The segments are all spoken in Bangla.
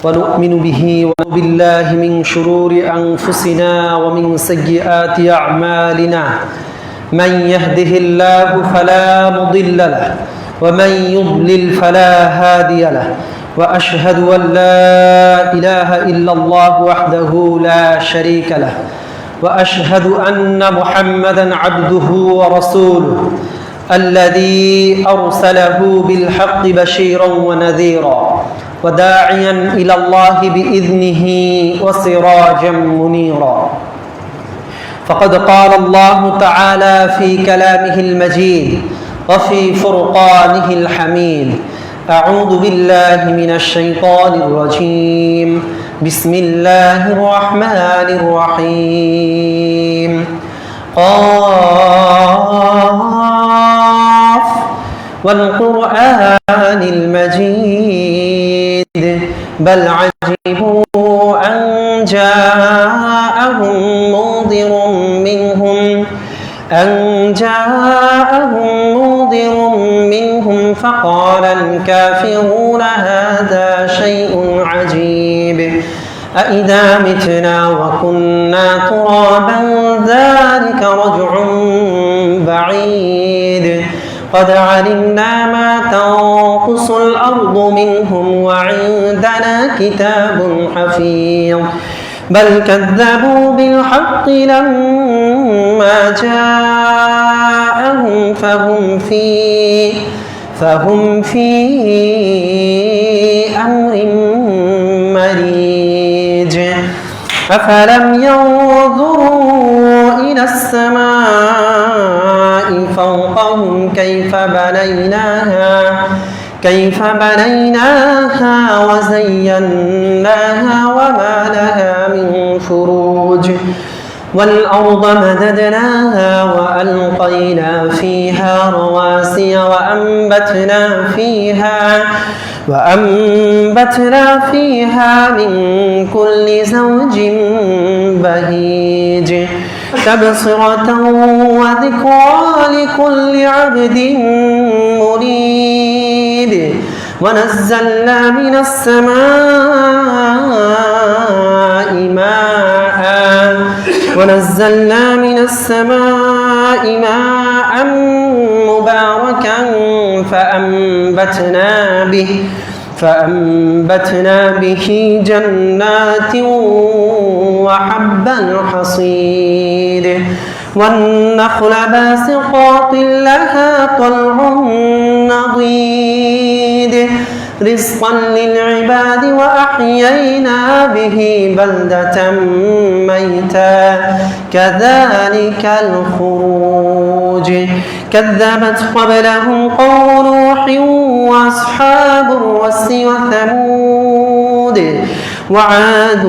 ونؤمن به وبالله من شرور أنفسنا ومن سيئات أعمالنا من يهده الله فلا مضل له ومن يضلل فلا هادي له وأشهد أن لا إله إلا الله وحده لا شريك له وأشهد أن محمدا عبده ورسوله الذي أرسله بالحق بشيرا ونذيرا وداعيا إلى الله بإذنه وسراجا منيرا فقد قال الله تعالى في كلامه المجيد وفي فرقانه الحميد أعوذ بالله من الشيطان الرجيم بسم الله الرحمن الرحيم قاف والقرآن المجيد بل عجبوا أن جاءهم منذر منهم فقال الكافرون هذا شيء عجيب أإذا متنا وكنا ترابا ذلك رجع بعيد قد علمنا ما تنقص الأرض منهم وعندنا كتاب حفيظ بل كذبوا بالحق لما جاءهم فهم في أمر مريج أفلم ينظروا إلى السماء فوقهم كيف بنيناها وزيناها وما لها من فروج والأرض مددناها وألقينا فيها رواسي وأنبتنا فيها من كل زوج بهيج تبصرة وذكرى لكل عبد منيب ونزلنا من السماء ماء مباركا فأنبتنا به جنات وحب الحصيد والنخل باسقات لها طلع نضيد رزقا للعباد وأحيينا به بلدة ميتا كذلك الخروج كذبت قبلهم قوم نوح وأصحاب الرس وثمود وعاد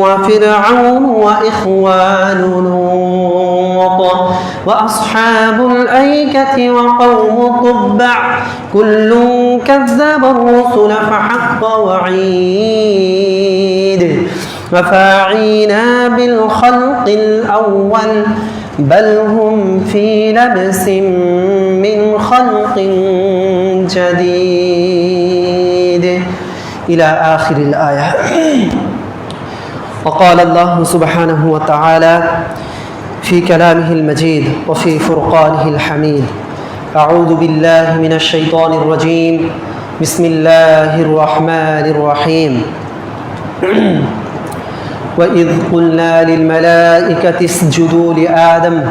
وفرعون وإخوان لوط وأصحاب الأيكة وقوم تبع كل كذب الرسل فحق وعيد وفاعينا بالخلق الأول بل هم في لبس من خلق جديد إلى آخر الآية. وقال الله سبحانه وتعالى في كلامه المجيد وفي فرقانه الحميد أعوذ بالله من الشيطان الرجيم بسم الله الرحمن الرحيم وإذ قلنا للملائكة اسجدوا لآدم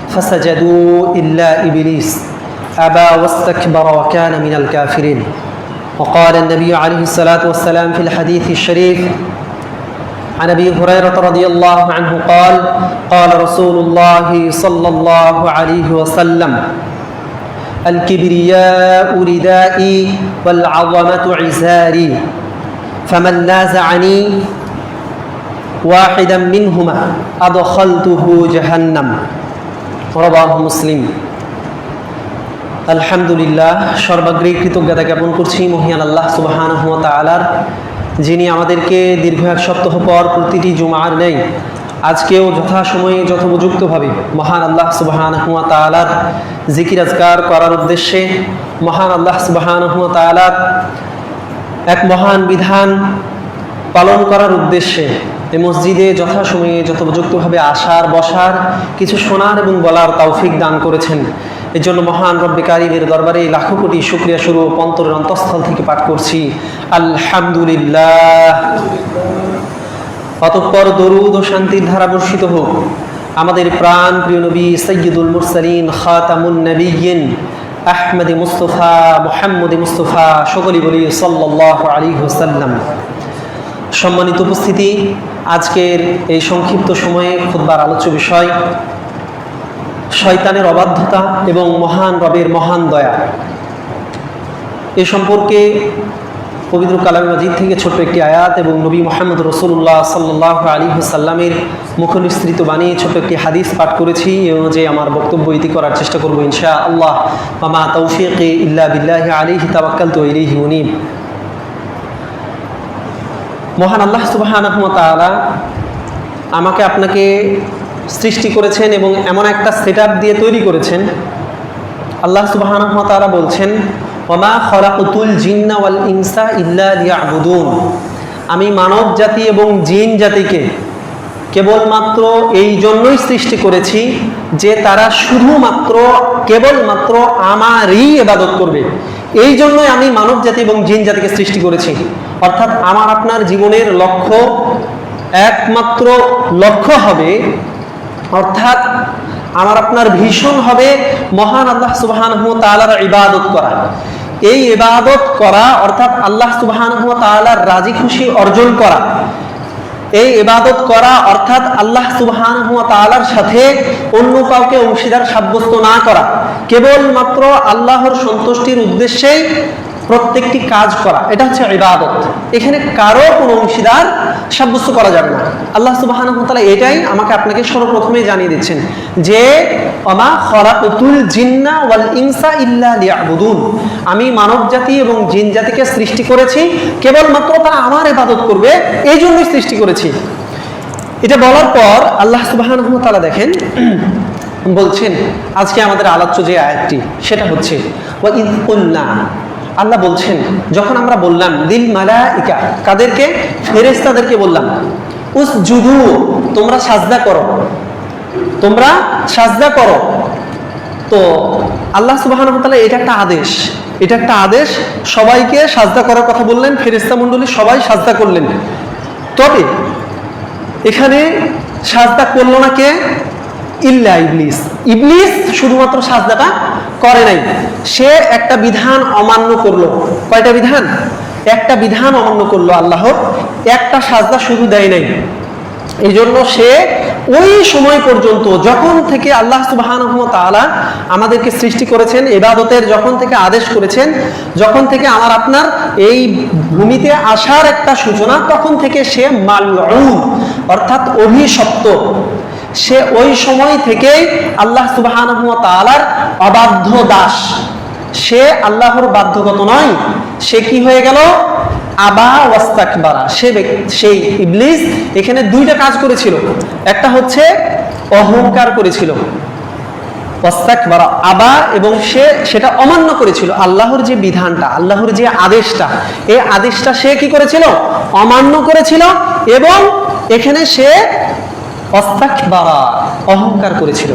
فسجدوا إلا إبليس أبى واستكبر وكان من الكافرين وقال النبي عليه الصلاة والسلام في الحديث الشريف عن أبي هريرة رضي الله عنه قال قال رسول الله صلى الله عليه وسلم الكبرياء ردائي والعظمة عزاري فمن نازعني واحدا منهما أدخلته جهنم رواه مسلم আলহামদুলিল্লাহ সর্বাগ্রে কৃতজ্ঞতা জ্ঞাপন করছি মহিয়ান আল্লাহ সুবহানাহু ওয়া তাআলার, যিনি আমাদেরকে দীর্ঘ এক সপ্তাহ পর প্রতিটি জুমার নেই আজকেও যথাসময়ে যথোপযুক্তভাবে মহান আল্লাহ সুবহানাহু ওয়া তাআলার জিকির আজকার করার উদ্দেশ্যে মহান আল্লাহ সুবহানাহু ওয়া তাআলার এক মহান বিধান পালন করার উদ্দেশ্যে এই মসজিদে যথাসময়ে যথোপযুক্তভাবে আসার বসার, কিছু শোনার এবং বলার তৌফিক দান করেছেন। এর জন্য মহান রব্বে কারিমের দরবারে লাখো কোটি শুকরিয়া স্বরূপ অন্তরের অন্তঃস্থল থেকে পাঠ করছি আলহামদুলিল্লাহ। অতঃপর দরুদ ও শান্তির ধারা বর্ষিত হোক আমাদের প্রাণ প্রিয় নবী সাইয়্যিদুল মুরসালিন খাতামুন নবিয়্যিন আহমদ মুস্তফা মুহাম্মদ মুস্তফা, সকলেই বলি সাল্লাল্লাহু আলাইহি ওয়াসাল্লাম। সম্মানিত উপস্থিতি, আজকের এই সংক্ষিপ্ত সময়ে খুতবার আলোচ্য বিষয় শয়তানের অবাধ্যতা এবং মহান রবের মহান দয়া। এ সম্পর্কে পবিত্র কালামে মাজিদ থেকে ছোট্ট একটি আয়াত এবং নবী মুহাম্মদ রাসূলুল্লাহ সাল্লাল্লাহু আলাইহি ওয়াসাল্লামের মুখনিসৃত বাণী ছোট্ট একটি হাদিস পাঠ করেছি। এই অনুযায়ী আমার বক্তব্য ইতি করার চেষ্টা করব ইনশাআল্লাহ। ওয়া মা তাওফীকি ইল্লা বিল্লাহি আলাইহি তাওয়াক্কালতু ওয়া ইলাইহি উনীব। মহান আল্লাহ সুবহানাহু ওয়া তাআলা আমাকে আপনাকে সৃষ্টি করেছেন এবং এমন একটা সেটআপ দিয়ে তৈরি করেছেন। আল্লাহ সুবহানাহু ওয়া তাআলা বলছেন, ওয়ামা খলাকতুল জিন্না ওয়াল ইনসা ইল্লা লিয়াবুদুন। আমি মানব জাতি এবং জিন জাতিকে কেবলমাত্র এই জন্যই সৃষ্টি করেছি যে তারা শুধুমাত্র কেবলমাত্র আমারই ইবাদত করবে। এই জন্যই আমি মানব জাতি এবং জিন জাতিকে সৃষ্টি করেছি। অর্থাৎ আমার আপনার জীবনের লক্ষ্য, একমাত্র লক্ষ্য হবে, অর্থাৎ আমার আপনার ভীষণ হবে মহান আল্লাহ সুবহানাহু ওয়া তাআলার ইবাদত করা। এই ইবাদত করা অর্থাৎ আল্লাহ সুবহানাহু ওয়া তাআলার রাজি খুশি অর্জন করা। এই ইবাদত করা অর্থাৎ আল্লাহ সুবহানাহু ওয়া তাআলার সাথে অন্য কাউকে অংশীদার সাব্যস্ত না করা, কেবলমাত্র আল্লাহর সন্তুষ্টির উদ্দেশ্যেই প্রত্যেকটি কাজ করা, এটা হচ্ছে ইবাদত। এখানে কারো কোনো অংশীদার সাব্যস্ত করা যাবে না। আল্লাহ সুবহানাহু ওয়া তাআলা এটাই আমাকে আপনাকে সর্বপ্রথমে জানিয়ে দিচ্ছেন যে ওয়ামা খলাকতুল জিন্না ওয়াল ইনসা ইল্লা লিয়াবুদুন। আমি মানব জাতি এবং জিন জাতিকে সৃষ্টি করেছি কেবলমাত্র তারা আমার ইবাদত করবে, এই জন্যই সৃষ্টি করেছি। এটা বলার পর আল্লাহ সুবহানাহু ওয়া তাআলা দেখেন বলছেন, আজকে আমাদের আলোচ্য যে আয়াতটি সেটা হচ্ছে ওয়া ইয কুলনা। আল্লাহ বলছেন, যখন আমরা বললাম দিল মালাইকা, কাদেরকে? ফেরেশতাদেরকে বললাম, উসজুদু, তোমরা সাজদা করো, তোমরা সাজদা করো। তো আল্লাহ সুবহানাহু ওয়া তাআলা এটা একটা আদেশ, এটা একটা আদেশ, সবাইকে সাজদা করার কথা বললেন। ফেরেশতা মণ্ডলী সবাই সাজদা করলেন। তবে এখানে সাজদা করলো না কে? ইল্লা ইবলিস। ইবলিস শুধুমাত্র সাজদাটা করে নাই, সে একটা বিধান অমান্য করলো। কয়টা বিধান? একটা বিধান অমান্য করলো আল্লাহর, একটা সাজদা শুধু দেয় নাই। এই জন্য সে ওই সময় পর্যন্ত, যখন থেকে আল্লাহ সুবহানাহু ওয়া তাআলা আমাদেরকে সৃষ্টি করেছেন, ইবাদতের যখন থেকে আদেশ করেছেন, যখন থেকে আমার আপনার এই ভূমিতে আসার একটা সূচনা, তখন থেকে সে মালউন অর্থাৎ অভিশপ্ত। সে ওই সময় থেকেই আল্লাহ সুবহানাহু ওয়া তাআলার অবাধ্য দাস। সে আল্লাহর বাধ্যগত নয়। সে কি হয়ে গেল? আবা ওয়াস্তাকবারা। সেই ইবলিস এখানে দুইটা কাজ করেছিল। একটা হচ্ছে অহংকার করেছিল, ওয়াস্তাকবারা, আবা, এবং সে সেটা অমান্য করেছিল। আল্লাহর যে বিধানটা, আল্লাহর যে আদেশটা, এই আদেশটা সে কি করেছিল? অমান্য করেছিল। এবং এখানে সে ওয়াস্তাকবারা, অহংকার করেছিল।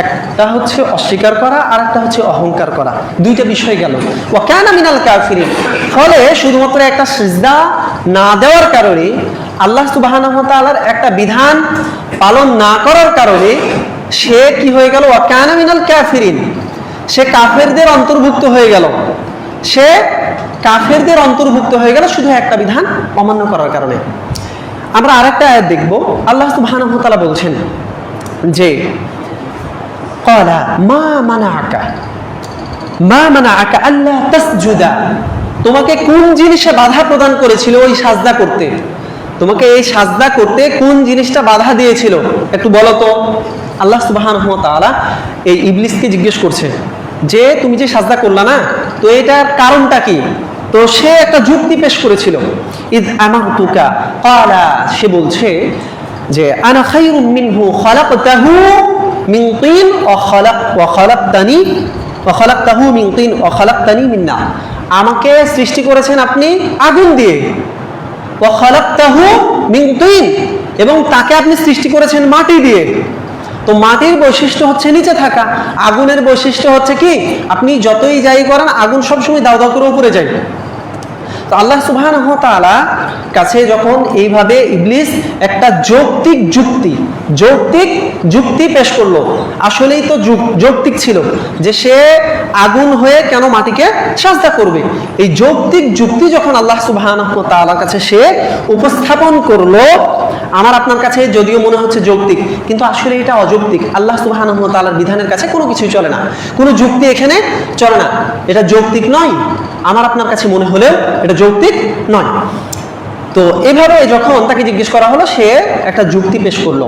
একটা হচ্ছে অস্বীকার করা আর একটা হচ্ছে অহংকার করা, দুইটা বিষয় গেল। ওয়া কানা মিনাল কাফিরিন। ফলে শুধুমাত্র একটা সিজদা না দেওয়ার কারণে, আল্লাহ সুবহানাহু ওয়া তাআলার একটা বিধান পালন না করার কারণে সে কি হয়ে গেল? ওয়া কানা মিনাল কাফিরিন। সে কাফেরদের অন্তর্ভুক্ত হয়ে গেল। সে কাফেরদের অন্তর্ভুক্ত হয়ে গেল শুধু একটা বিধান অমান্য করার কারণে। আমরা আরেকটা আয়াত দেখব। আল্লাহ সুবহানাহু ওয়া তাআলা বলছেন যে ক্বালা মা মানাআকা আল্লা তাসজুদা। তোমাকে কোন জিনিসে বাধা প্রদান করেছিল ওই সাজদা করতে? তোমাকে এই সাজদা করতে কোন জিনিসটা বাধা দিয়েছিল একটু বলো তো। আল্লাহ সুবহানাহু ওয়া তাআলা এই ইবলিসকে জিজ্ঞেস করছে যে তুমি যে সাজদা করলা না, তো এটার কারণটা কি? তো সে একটা যুক্তি পেশ করেছিল। ইদ আমারতুকা ক্বালা, সে বলছে যে আনা খায়রুম মিনহু খালাকতাহু মিন তিন ওয়া খালাকতাহু মিন তিন ওয়া খালাকতানি মিন নার। আমাকে সৃষ্টি করেছেন আপনি আগুন দিয়ে, ওয়া খালাকতাহু মিন তিন, এবং তাকে আপনি সৃষ্টি করেছেন মাটি দিয়ে। তো মাটির বৈশিষ্ট্য হচ্ছে নিচে থাকা, আগুনের বৈশিষ্ট্য হচ্ছে কি আপনি যতই যাই করেন আগুন সবসময় দাউ দাউ করে উপরে যায়। তো আল্লাহ সুবহানাহু ওয়া তাআলা কাছে যখন এইভাবে ইবলিস একটা যৌক্তিক যুক্তি পেশ করলো, আসলেই তো যৌক্তিক ছিল যে সে আগুন হয়ে কেন মাটিকে সাজদা করবে। এই যৌক্তিক যুক্তি যখন আল্লাহ সুবহানাহু ওয়া তাআলার কাছে সে উপস্থাপন করলো, আমার আপনার কাছে যদিও মনে হচ্ছে যৌক্তিক, কিন্তু আসলে এটা অযৌক্তিক। আল্লাহ সুবহানাহু ওয়া তাআলার বিধানের কাছে কোনো কিছুই চলে না, কোনো যুক্তি এখানে চলে না, এটা যৌক্তিক নয়। আমার আপনার কাছে মনে হলেও এটা যৌক্তিক নয়। তো এভাবে যখন তাকে জিজ্ঞেস করা হলো, সে একটা যুক্তি পেশ করলো।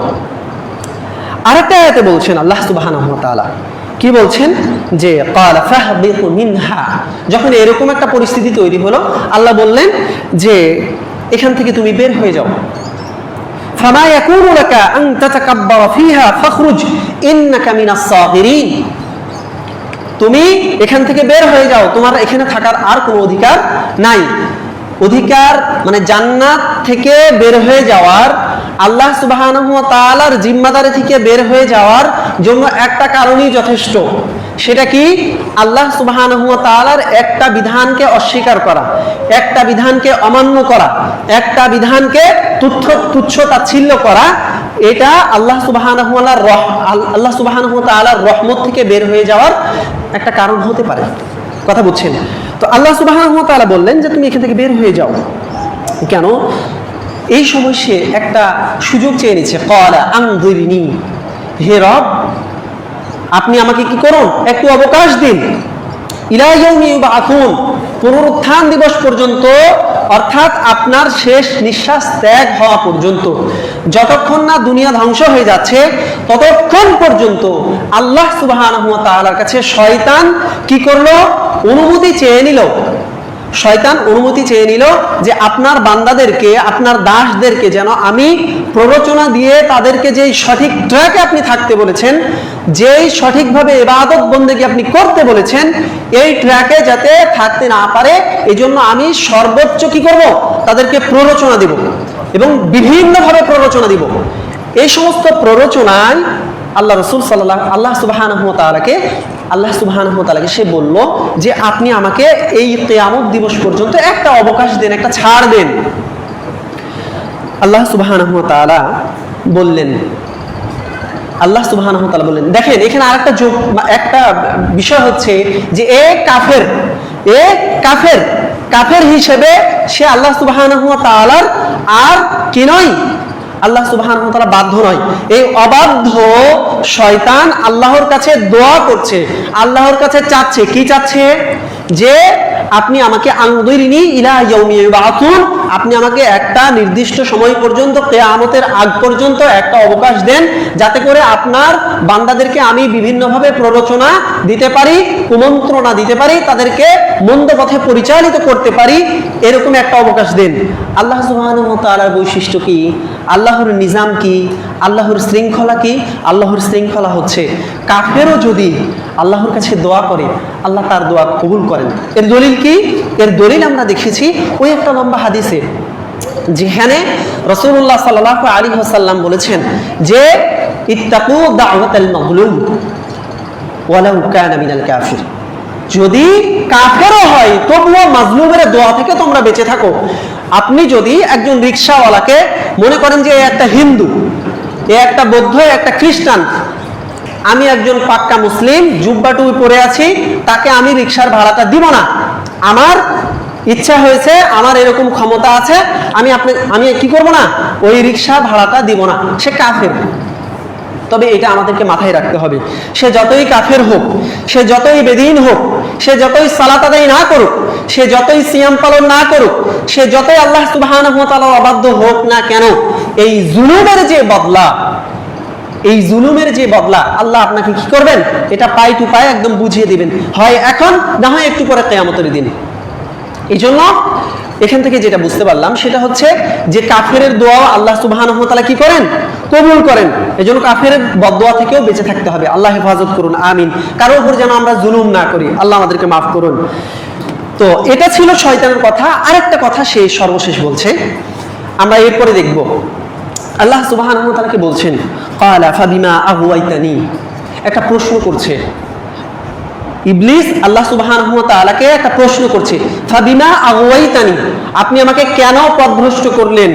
আরেকটা আয়াতে বলছেন আল্লাহ সুবহানাহু ওয়া তাআলা, কি বলছেন যে ক্বালা ফাহবিতু মিনহা, যখন এরকম একটা পরিস্থিতি তৈরি হলো আল্লাহ বললেন যে এখান থেকে তুমি বের হয়ে যাও। ফামা ইয়াকুনু লাকা আন তাতাকাব্বারা ফিহা ফাখরুজ ইন্নাকা মিনাস সাগিরিন, তুমি এখান থেকে বের হয়ে যাও, তোমার এখানে থাকার আর কোনো অধিকার নাই। অধিকার মানে জান্নাত থেকে বের হয়ে যাওয়ার, আল্লাহ সুবহানাহু ওয়া তাআলার জিম্মাদারি থেকে বের হয়ে যাওয়ার জন্য একটা কারণই যথেষ্ট। সেটা কি? আল্লাহ সুবহানাহু ওয়া তাআলার একটা বিধানকে অস্বীকার করা, একটা বিধানকে অমান্য করা, একটা বিধানকে তুচ্ছ তাচ্ছিল্য করা, এটা আল্লাহ সুবহানাহু ওয়া তাআলার রহমত থেকে বের হয়ে যাওয়ার একটা কারণ হতে পারে। কথা বুঝছেন? তো আল্লাহ সুবহানাহু ওয়া তাআলা বললেন যে তুমি এখান থেকে বের হয়ে যাও। কেন? এই সময় সে একটা সুযোগ চেয়ে নিচ্ছে। ক্বালা আনযিরনি, হে রব আপনি আমাকে কি করুন, একটু অবকাশ দিন। ইলা ইয়াউমি ইউবআসুন, পুনরুত্থান দিবস পর্যন্ত, অর্থাৎ আপনার শেষ নিঃশ্বাস ত্যাগ হওয়া পর্যন্ত, যতক্ষণ না দুনিয়া ধ্বংস হয়ে যাচ্ছে ততক্ষণ পর্যন্ত আল্লাহ সুবহানাহু ওয়া তাআলার কাছে শয়তান কি করলো? অনুমতি চেয়ে নিল। শয়তান অনুমতি চেয়ে নিল যে আপনার বান্দাদেরকে, আপনার দাসদেরকে যেন আমি প্ররোচনা দিয়ে তাদেরকে যেই সঠিক ট্র্যাকে আপনি থাকতে বলেছেন, যেই সঠিকভাবে ইবাদত বন্দেগী আপনি করতে বলেছেন, এই ট্র্যাকে যাতে থাকতে না পারে এই জন্য আমি সর্বোচ্চ কি করব? তাদেরকে প্ররোচনা দিব এবং বিভিন্নভাবে প্ররোচনা দিব। এই সমস্ত প্ররোচনায় আল্লাহ সুবহানাহু ওয়া তাআলাকে সে বলল যে আপনি আমাকে এই কিয়ামত দিবস পর্যন্ত একটা অবকাশ দেন, একটা ছাড় দেন। আল্লাহ সুবহানাহু ওয়া তাআলা বললেন, দেখেন এখানে আরেকটা একটা বিষয় হচ্ছে যে কাফের হিসেবে সে আল্লাহ সুবহানাহু ওয়া তাআলার আর কি নয়, আল্লাহ সুবহানাহু ওয়া তাআলা বাধ্য নয়। এই অবাধ্য শয়তান আল্লাহর কাছে দোয়া করছে, আল্লাহর কাছে চাচ্ছে, কি চাচ্ছে? যে আপনি আমাকে আনযিরনি ইলা ইয়াউমি ইউবআসুন, আপনি আমাকে একটা নির্দিষ্ট সময় পর্যন্ত, কিয়ামতের আগ পর্যন্ত একটা অবকাশ দেন, যাতে করে আপনার বান্দাদেরকে আমি বিভিন্নভাবে প্ররোচনা দিতে পারি, কুমন্ত্রণা দিতে পারি, তাদেরকে মন্দ পথে পরিচালিত করতে পারি, এরকম একটা অবকাশ দেন। আল্লাহ সুবহানাহু ওয়া তাআলার বৈশিষ্ট্য কি? আল্লাহর নিজাম কি? আল্লাহর শৃঙ্খলা কি? আল্লাহর শৃঙ্খলা হচ্ছে কাফেরও যদি আল্লাহর কাছে দোয়া করে আল্লাহ তার দোয়া কবুল করেন। এর দলিল কি? এর দলিল আমরা দেখেছি ওই একটা লম্বা হাদিসে, যেখানে রাসূলুল্লাহ সাল্লাল্লাহু আলাইহি ওয়াসাল্লাম বলেছেন যে ইত্তাকু দাওয়াতাল মাজলুম ওয়ালাউ কানা মিনাল কাফির, যদি কাফেরও হয় তবুও মাজলুমের দোয়া থেকে তোমরা বেঁচে থাকো। আপনি যদি একজন রিকশাওয়ালাকে মনে করেন যে একটা হিন্দু, একটা বৌদ্ধ, একটা খ্রিস্টান, আমি একজন পাক্কা মুসলিম, জুব্বা টুপি পরে আছি, তাকে আমি রিকশার ভাড়াটা দিব না, আমার ইচ্ছা হয়েছে, আমার এরকম ক্ষমতা আছে, আমি কি করব না, ওই রিকশা ভাড়াটা দিব না, সে কাফের। তবে এটা আমাদেরকে মাথায় রাখতে হবে, সে যতই কাফের হোক, সে যতই বেদীন হোক, সে যতই সালাত আদায় না করুক, সে যতই সিয়াম পালন না করুক, সে যতই আল্লাহ সুবহানাহু ওয়া তাআলার অবাধ্য হোক না কেন, এই জুলুমের যে বদলা আল্লাহ আপনাকে কি করবেন, এটা পাই টু পাই একদম বুঝিয়ে দিবেন, হয় এখন না হয় একটু পরে কিয়ামতের দিন। এই জন্য এখান থেকে যেটা বুঝতে পারলাম সেটা হচ্ছে যে কাফের দোয়া আল্লাহ সুবহানাহু ওয়া তাআলা কি করেন, কবুল করেন। এজন্য কাফের বদদোয়া থেকেও বেঁচে থাকতে হবে। আল্লাহ হেফাজত করুন, আমিন। কারোর উপর যেন আমরা জুলুম না করি, আল্লাহ আমাদেরকে মাফ করুন। তো এটা ছিল শয়তানের কথা। আরেকটা কথা সে সর্বশেষ বলছে, আমরা এরপরে দেখব। আল্লাহ সুবহানাহু ওয়া তাআলা বলছেন, ক্বালা ফাবিমা আগওয়াইতানি, একটা প্রশ্ন করছে ইবলিস আল্লাহ সুবহানাহু ওয়া তাআলাকে একটা প্রশ্ন করছে, ফাবিমা আগওয়াইতানি, আপনি আমাকে কেন পথভ্রষ্ট করলেন?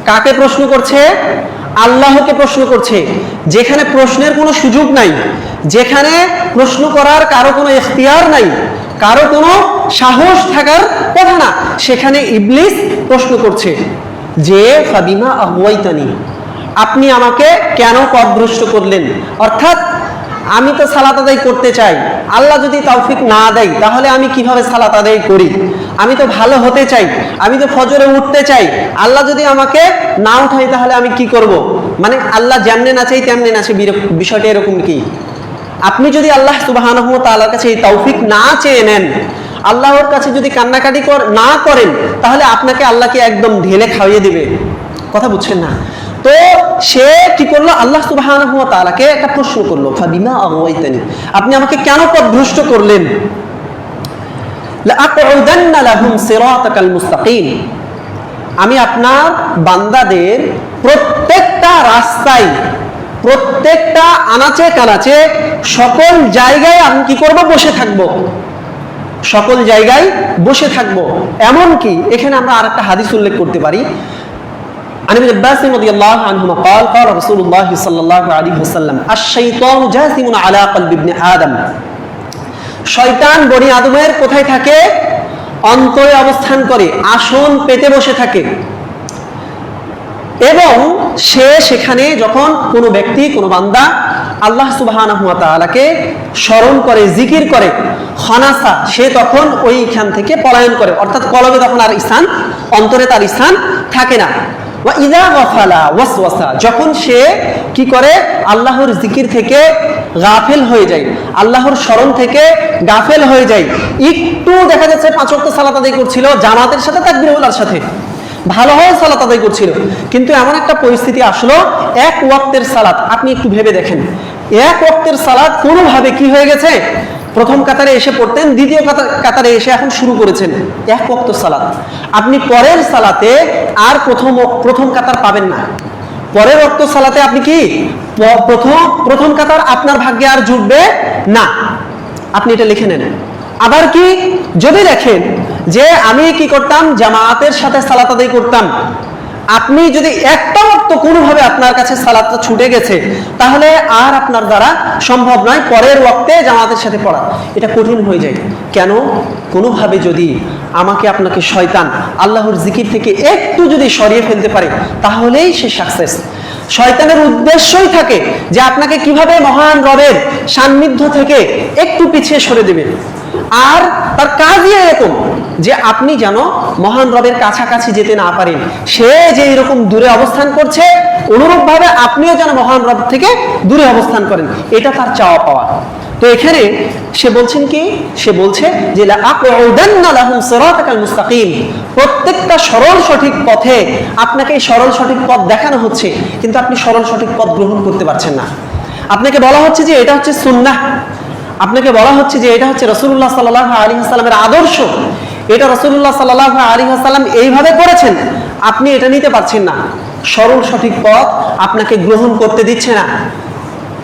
কাকে প্রশ্ন করছে? আল্লাহকে প্রশ্ন করছে। যেখানে প্রশ্নের কোনো সুযোগ নাই, যেখানে প্রশ্ন করার কারো কোনো ইখতিয়ার নাই, কারো কোনো সাহস থাকার কথা না, সেখানে ইবলিস প্রশ্ন করছে যে ফাবিমা আগওয়াইতানি, আপনি আমাকে কেন পথভ্রষ্ট করলেন? অর্থাৎ আমি তো সালাত আদায় করতে চাই, আল্লাহ যদি তৌফিক না দেয় তাহলে আমি কিভাবে সালাত আদায় করি? আমি তো ভালো হতে চাই, আমি তো ফজরে উঠতে চাই, আল্লাহ যদি আমাকে না উঠায় তাহলে আমি কি করব? মানে আল্লাহ যেমনে না চাই তেমনি না চাই, বিষয়টা এরকম কি? আপনি যদি আল্লাহ সুবহানাহু ওয়া তাআলার কাছে এই তৌফিক না চেয়ে নেন, আল্লাহর কাছে যদি কান্নাকাটি না করেন, তাহলে আপনাকে আল্লাহকে একদম ঢেলে খাইয়ে দিবে। কথা বুঝছেন না? তো সে কি করলো? আল্লাহ সুবহানাহু ওয়া তাআলাকে একটা প্রশ্ন করলো, ফাবিমা আগওয়াইতানি, আপনি আমাকে কেন পথভ্রষ্ট করলেন? লাআকউদান্না লাহুম সিরাতাকাল মুস্তাকিম, আমি আপনার বান্দাদের প্রত্যেকটা রাস্তায়, প্রত্যেকটা আনাচে কানাচে, সকল জায়গায় আমি কি করব? বসে থাকবো, সকল জায়গায় বসে থাকবো। এমন কি এখানে আমরা আরেকটা হাদিস উল্লেখ করতে পারি। عن ابن عباس رضي الله عنهما قال قال رسول الله صلى الله عليه وسلم الشيطان جاثم على قلب ابن آدم, শয়তান বনি আদমের কোথায় থাকে? অন্তরে অবস্থান করে, আসন পেতে বসে থাকে। এবং সে সেখানে যখন কোনো ব্যক্তি, কোনো বান্দা আল্লাহ সুবহানাহু ওয়া তাআলাকে স্মরণ করে, জিকির করে, খানাসা, সে তখন ওইখান থেকে পলায়ন করে, অর্থাৎ কলবে তখন আর স্থান, অন্তরে তার স্থান থাকে না। ওয়া ইযা গাফালা ওয়াসওয়াসা, যখন সে কি করে? আল্লাহর জিকির থেকে গাফেল হয়ে যায়, আল্লাহর স্মরণ থেকে গাফেল হয়ে যায়। একটু দেখা যাচ্ছে 5 ওয়াক্ত সালাত আদায় করছিল জামাতের সাথে, তাকবীরুল্লাহর সাথে, ভালোভাবে সালাত আদায় করছিল, কিন্তু এমন একটা পরিস্থিতি আসলো, এক ওয়াক্তের সালাত, আপনি একটু ভেবে দেখেন, এক ওয়াক্তের সালাত কোনোভাবে কি হয়ে গেছে? প্রথম কাতারে এসে পড়তেন, দ্বিতীয় কাতারে এসে এখন শুরু করেছেন এক ওয়াক্ত সালাত। আপনি পরের সালাতে আর প্রথম কাতার পাবেন না। পরের ওয়াক্ত সালাতে আপনি কি প্রথম কাতার আপনার ভাগ্যে আর জুটবে না। আপনি এটা লিখে নেন। আবার কি যদি দেখেন যে আমি কি করতাম? জামাতের সাথে সালাত আদায় করতাম, আপনি যদি একটা ওয়াক্ত কোনোভাবে আপনার কাছে সালাতটা ছুটে গেছে, তাহলে আর আপনার দ্বারা সম্ভব নয় পরের ওয়াক্তে জামাতের সাথে পড়া, এটা কঠিন হয়ে যায়। কেন? কোনোভাবে যদি আমাকে আপনাকে শয়তান আল্লাহর জিকির থেকে একটু যদি সরিয়ে ফেলতে পারে, তাহলেই সে সাকসেস। শয়তানের উদ্দেশ্যই থাকে যে আপনাকে কিভাবে মহান রবের সান্নিধ্য থেকে একটু পিছিয়ে সরে দেবে। আর তার কাজই এরকম যে আপনি যেন মহান রবের কাছাকাছি যেতে না পারেন। সে যে এরকম দূরে অবস্থান করছে, অনুরূপভাবে আপনিও যেন মহান রব থেকে দূরে অবস্থান করেন, এটা তার চাওয়া পাওয়া। তো এখানে সে বলছেন কি? সে বলছে যে লাআকউদান্না লাহুম সিরাতাকাল মুস্তাকিম, প্রত্যেকটা সরল সঠিক পথে আপনাকে এই সরল সঠিক পথ দেখানো হচ্ছে, কিন্তু আপনি সরল সঠিক পথ গ্রহণ করতে পারছেন না। আপনাকে বলা হচ্ছে যে এটা হচ্ছে সুন্নাহ, আপনাকে বলা হচ্ছে যে এটা হচ্ছে রাসূলুল্লাহ সাল্লাল্লাহু আলাইহি ওয়াসাল্লামের আদর্শ, এটা রাসূলুল্লাহ সাল্লাল্লাহু আলাইহি ওয়াসাল্লাম এইভাবে করেছেন, আপনি এটা নিতে পারছেন না। সরল সঠিক পথ আপনাকে গ্রহণ করতে দিচ্ছে না,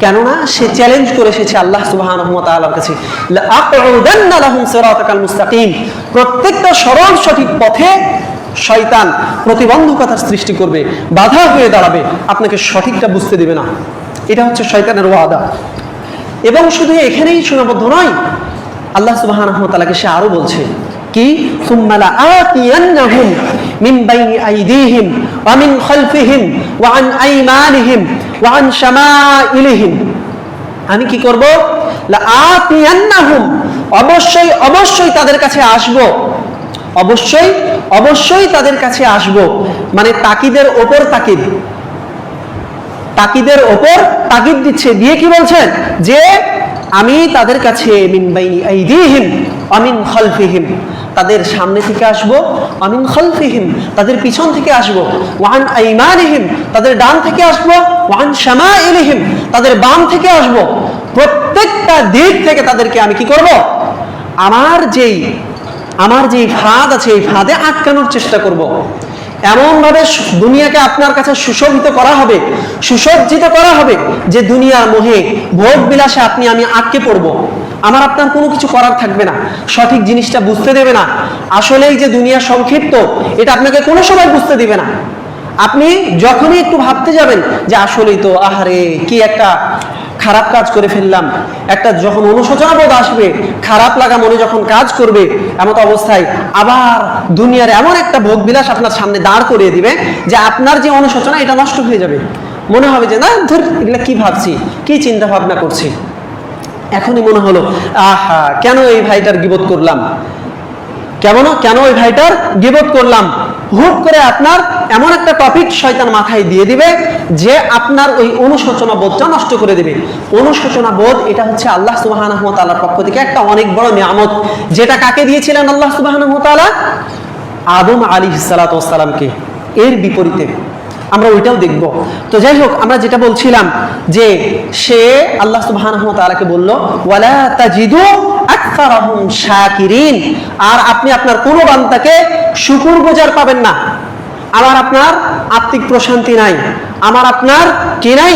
কেননা সে চ্যালেঞ্জ করে এসেছে আল্লাহ সুবহানাহু ওয়া তাআলার কাছে, লাআকউদান্না লাহুম সিরাতাকাল মুস্তাকিম, প্রত্যেকটা সরল সঠিক পথে শয়তান প্রতিবন্ধকতার সৃষ্টি করবে, বাধা হয়ে দাঁড়াবে, আপনাকে সঠিকটা বুঝতে দেবে না। এটা হচ্ছে শয়তানের ওয়াদা। এবং শুধু এখানেই সীমাবদ্ধ নয়, আল্লাহ সুবহানাহু ওয়া তাআলাকে সে আরো বলছে কি? সুম্মা লাআতিয়ান্নাহুম মিন বাইনি আইদিহিম ওয়া মিন খালফিহিম ওয়া আন আইমানিহিম ওয়া আন শামাইলিহিম, আমি কি করব? লাআতিয়ান্নাহুম, অবশ্যই অবশ্যই তাদের কাছে আসব, অবশ্যই অবশ্যই তাদের কাছে আসব। মানে তাকিদের ওপর তাকিদ, তাকিদের ওপর তাকিদ দিচ্ছে, দিয়ে কি বলছেন? যে আমি তাদের কাছে মিন বাইনি আইদিহিম ওয়া মিন খালফিহিম, তাদের সামনে থেকে আসব, ওয়া মিন খালফিহিম, তাদের পিছন থেকে আসব, ওয়া আন আইমানিহিম, তাদের ডান থেকে আসব, ওয়া আন শামাইলিহিম, তাদের বাম থেকে আসব। প্রত্যেকটা দিক থেকে তাদেরকে আমি কি করব? আমার যেই আমার যে ফাঁদ আছে এই ফাঁদে আটকানোর চেষ্টা করব। এমনভাবে দুনিয়াকে আপনার কাছে সুশোভিত করা হবে, সুসজ্জিত করা হবে যে দুনিয়ার মোহে ভোগ বিলাসে আমি আটকে পড়ব। আমার আপনার কোনো কিছু করার থাকবে না, সঠিক জিনিসটা বুঝতে দেবে না। আসলেই যে দুনিয়া সংক্ষিপ্ত এটা আপনাকে কোনো সময় বুঝতে দিবে না। আপনি যখনই একটু ভাবতে যাবেন যে আসলেই তো আহারে কি একটা খারাপ কাজ করে ফেললাম, একটা যখন অনুশোচনা বোধ আসবে, খারাপ লাগা মনে যখন কাজ করবে, এমত অবস্থায় আবার দুনিয়ার এমন একটা ভোগবিলাস আপনার সামনে দাঁড় করিয়ে দিবে যে আপনার যে অনুশোচনা এটা নষ্ট হয়ে যাবে। মনে হবে যে না ধর এগুলা কি ভাবছি, কি চিন্তা ভাবনা করছি। এখনই মনে হলো আহা কেন এই ভাইটার গীবত করলাম, কেন ওই ভাইটার গীবত করলাম। হুট করে আপনার এমন একটা টপিক শয়তান মাথায় দিয়ে দিবে যে আপনার ওই অনুশোচনা বোধটা নষ্ট করে দিবে। অনুশোচনা বোধ এটা হচ্ছে আল্লাহ সুবহানাহু ওয়া তাআলার পক্ষ থেকে একটা অনেক বড় নিয়ামত, যেটা কাকে দিয়েছিলেন আল্লাহ সুবহানাহু ওয়া তাআলা? আদম আলাইহিস সালাতু ওয়াস সালামকে। এর বিপরীতে আমরা ওইটাও দেখব। তো যাই হোক, আমরা যেটা বলছিলাম যে সে আল্লাহ সুবহানাহু ওয়া তাআলাকে বলল ওয়ালা তাজিদু আকসারাহুম শাকিরিন, আর আপনি আপনার কোনো বান্দাকে শুকরগুজার পাবেন না। আমার আপনার আত্মিক প্রশান্তি নাই, আমার আপনার কি নাই?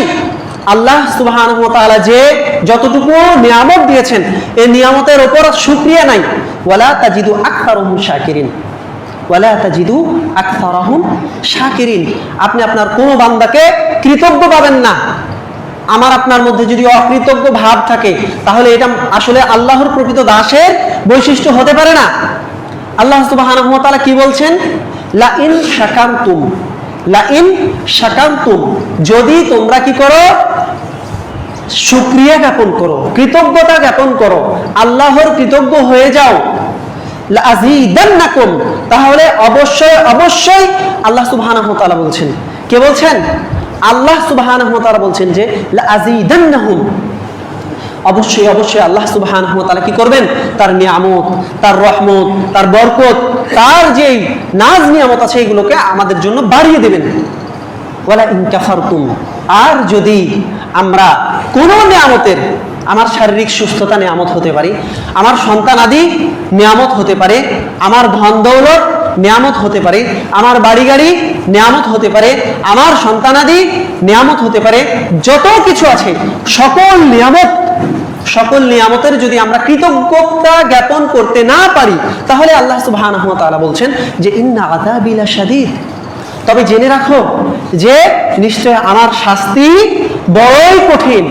আল্লাহ সুবহানাহু ওয়া তাআলা যে যতটুকু নিয়ামত দিয়েছেন এই নিয়ামতের উপর শুকরিয়া নাই। ওয়ালা তাজিদু আকসারাহুম শাকিরিন, ওয়ালা তাজিদু আকসারাহুম শাকিরিন, আপনি আপনার কোনো বান্দাকে কৃতজ্ঞ পাবেন না। আমার আপনার মধ্যে যদি অকৃতজ্ঞ ভাব থাকে তাহলে এটা আসলে আল্লাহর প্রকৃত দাসের বৈশিষ্ট্য হতে পারে না। আল্লাহ সুবহানাহু ওয়া তাআলা কি বলছেন? লা ইন শাকারতুম, যদি তোমরা কি করো? শুকরিয়া জ্ঞাপন করো, কৃতজ্ঞতা জ্ঞাপন করো, আল্লাহর কৃতজ্ঞ হয়ে যাও, লা আযীদান্নাকুম, তাহলে অবশ্যই আল্লাহ সুবহানাহু ওয়া তাআলা বলছেন। কে বলছেন? আল্লাহ সুবহানাহু ওয়া তাআলা বলছেন যে লা আযীদান্নাহুম, অবশ্যই আল্লাহ সুবহানাহু ওয়া তাআলা কি করবেন? তার নিয়ামত, তার রহমত, তার বরকত, তার যে নাজ নিয়ামত আছে এগুলোকে আমাদের জন্য বাড়িয়ে দেবেন। ওয়ালা ইন কাফারতুম, আর যদি আমরা কোনো নিয়ামতের, আমার শারীরিক সুস্থতা নিয়ামত হতে পারে, আমার সন্তান আদি নিয়ামত হতে পারে, আমার ধন দৌলত নিয়ামত হতে পারে, আমার বাড়ি গাড়ি নিয়ামত হতে পারে, আমার সন্তান আদি নিয়ামত হতে পারে, যত কিছু আছে সকল নিয়ামতের যদি আমরা কৃতজ্ঞতা জ্ঞাপন করতে না পারি তাহলে আল্লাহ সুবহানাহু ওয়া তাআলা বলছেন যে ইন্না আযাবি লাশাদীদ, তবে জেনে রাখো যে নিশ্চয় আমার শাস্তি বড়ই কঠিন।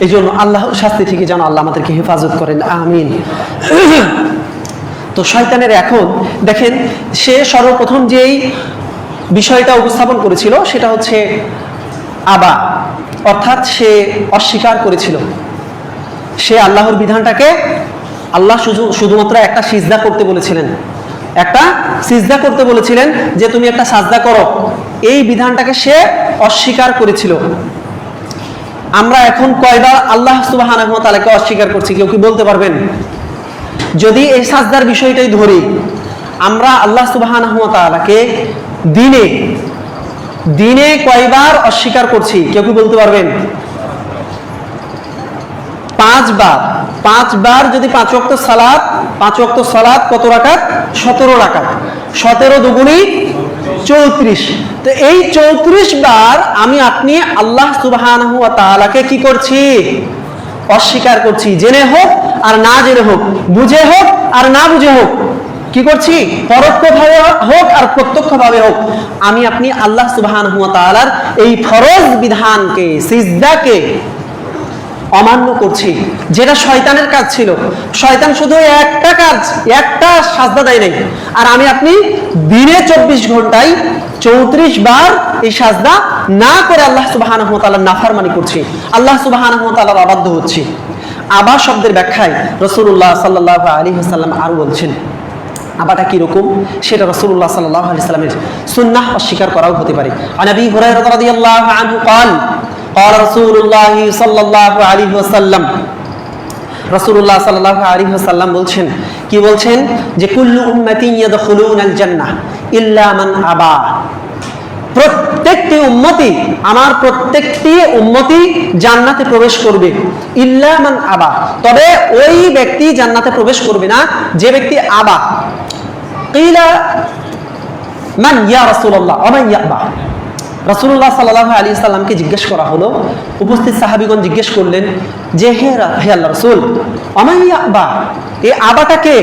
এই জন্য আল্লাহর শাস্তি থেকে যেন আল্লাহ আমাদেরকে হেফাজত করেন, আমিন। তো শয়তানের এখন দেখেন, সে সর্বপ্রথম যেই বিষয়টা উপস্থাপন করেছিল সেটা হচ্ছে আবা, অর্থাৎ সে অস্বীকার করেছিল। সে আল্লাহর বিধানটাকে, আল্লাহ শুধুমাত্র একটা সিজদা করতে বলেছিলেন, যে তুমি একটা সাজদা করো, এই বিধানটাকে সে অস্বীকার করেছিল। আমরা এখন কয়বার আল্লাহ সুবহানাহু ওয়া তাআলাকে অস্বীকার করছি, কেউ কি বলতে পারবেন? যদি এই সাজদার বিষয়টাই ধরি, আমরা আল্লাহ সুবহানাহু ওয়া তাআলাকে দিনে কয়বার অস্বীকার করছি, কেউ কি বলতে পারবেন? 5 বার। 5 বার যদি 5 ওয়াক্ত সালাত কত রাকাত? 17 রাকাত। 17 দুগুণী 34। তো এই 34 বার আপনি আল্লাহ সুবহানাহু ওয়া তাআলাকে কি করছি? অস্বীকার করছি। জেনে হোক আর না জেনে হোক, বুঝে হোক আর না বুঝে হোক, কি করছি? পরোক্ষভাবে হোক আর প্রত্যক্ষভাবে হোক, আপনি আল্লাহ সুবহানাহু ওয়া তাআলার এই ফরজ বিধানকে, সিজদাকে অমান্য করছি, যেটা শয়তানের কাজ ছিল। শয়তান শুধু একটা সাজদা দেয় নাই, আর আপনি দিনে 24 ঘন্টায় 34 বার এই সাজদা না করে আল্লাহ সুবহানাহু ওয়া তাআলার নাফরমানি করছি, আল্লাহ সুবহানাহু ওয়া তাআলার অবাধ্য হচ্ছি। আবা শব্দের ব্যাখ্যায় রাসূলুল্লাহ সাল্লাল্লাহু আলাইহি ওয়াসাল্লাম আরো বলছেন আবাটা কি রকম, সেটা রাসূলুল্লাহ সাল্লাল্লাহু আলাইহি ওয়াসাল্লামের সুন্নাহ অস্বীকার করাও হতে পারে। আন আবি হুরায়রা রাদিয়াল্লাহু আনহু قال قال رسول الله صلى الله عليه وسلم, রাসূলুল্লাহ সাল্লাল্লাহু আলাইহি ওয়াসাল্লাম বলছেন, কি বলছেন? যে কুল্লু উম্মতি ইয়াদখুলুনাল জান্নাহ ইল্লা মান আবা, প্রত্যেকটি উম্মতি, আমার প্রত্যেকটি উম্মতি জান্নাতে প্রবেশ করবে, ইল্লা মান আবা, তবে ওই ব্যক্তি জান্নাতে প্রবেশ করবে না যে ব্যক্তি আবা। কিলা মান ইয়া রাসূলুল্লাহ ওয়া মান ইয়াবা, রাসূলুল্লাহ সাল্লাল্লাহু আলাইহি সাল্লামকে জিজ্ঞেস করা হলো, উপস্থিত সাহাবীগণ জিজ্ঞেস করলেন যে হে আল্লাহর রাসূল, ওয়া মান ইয়াবা, এই আবাটা কে?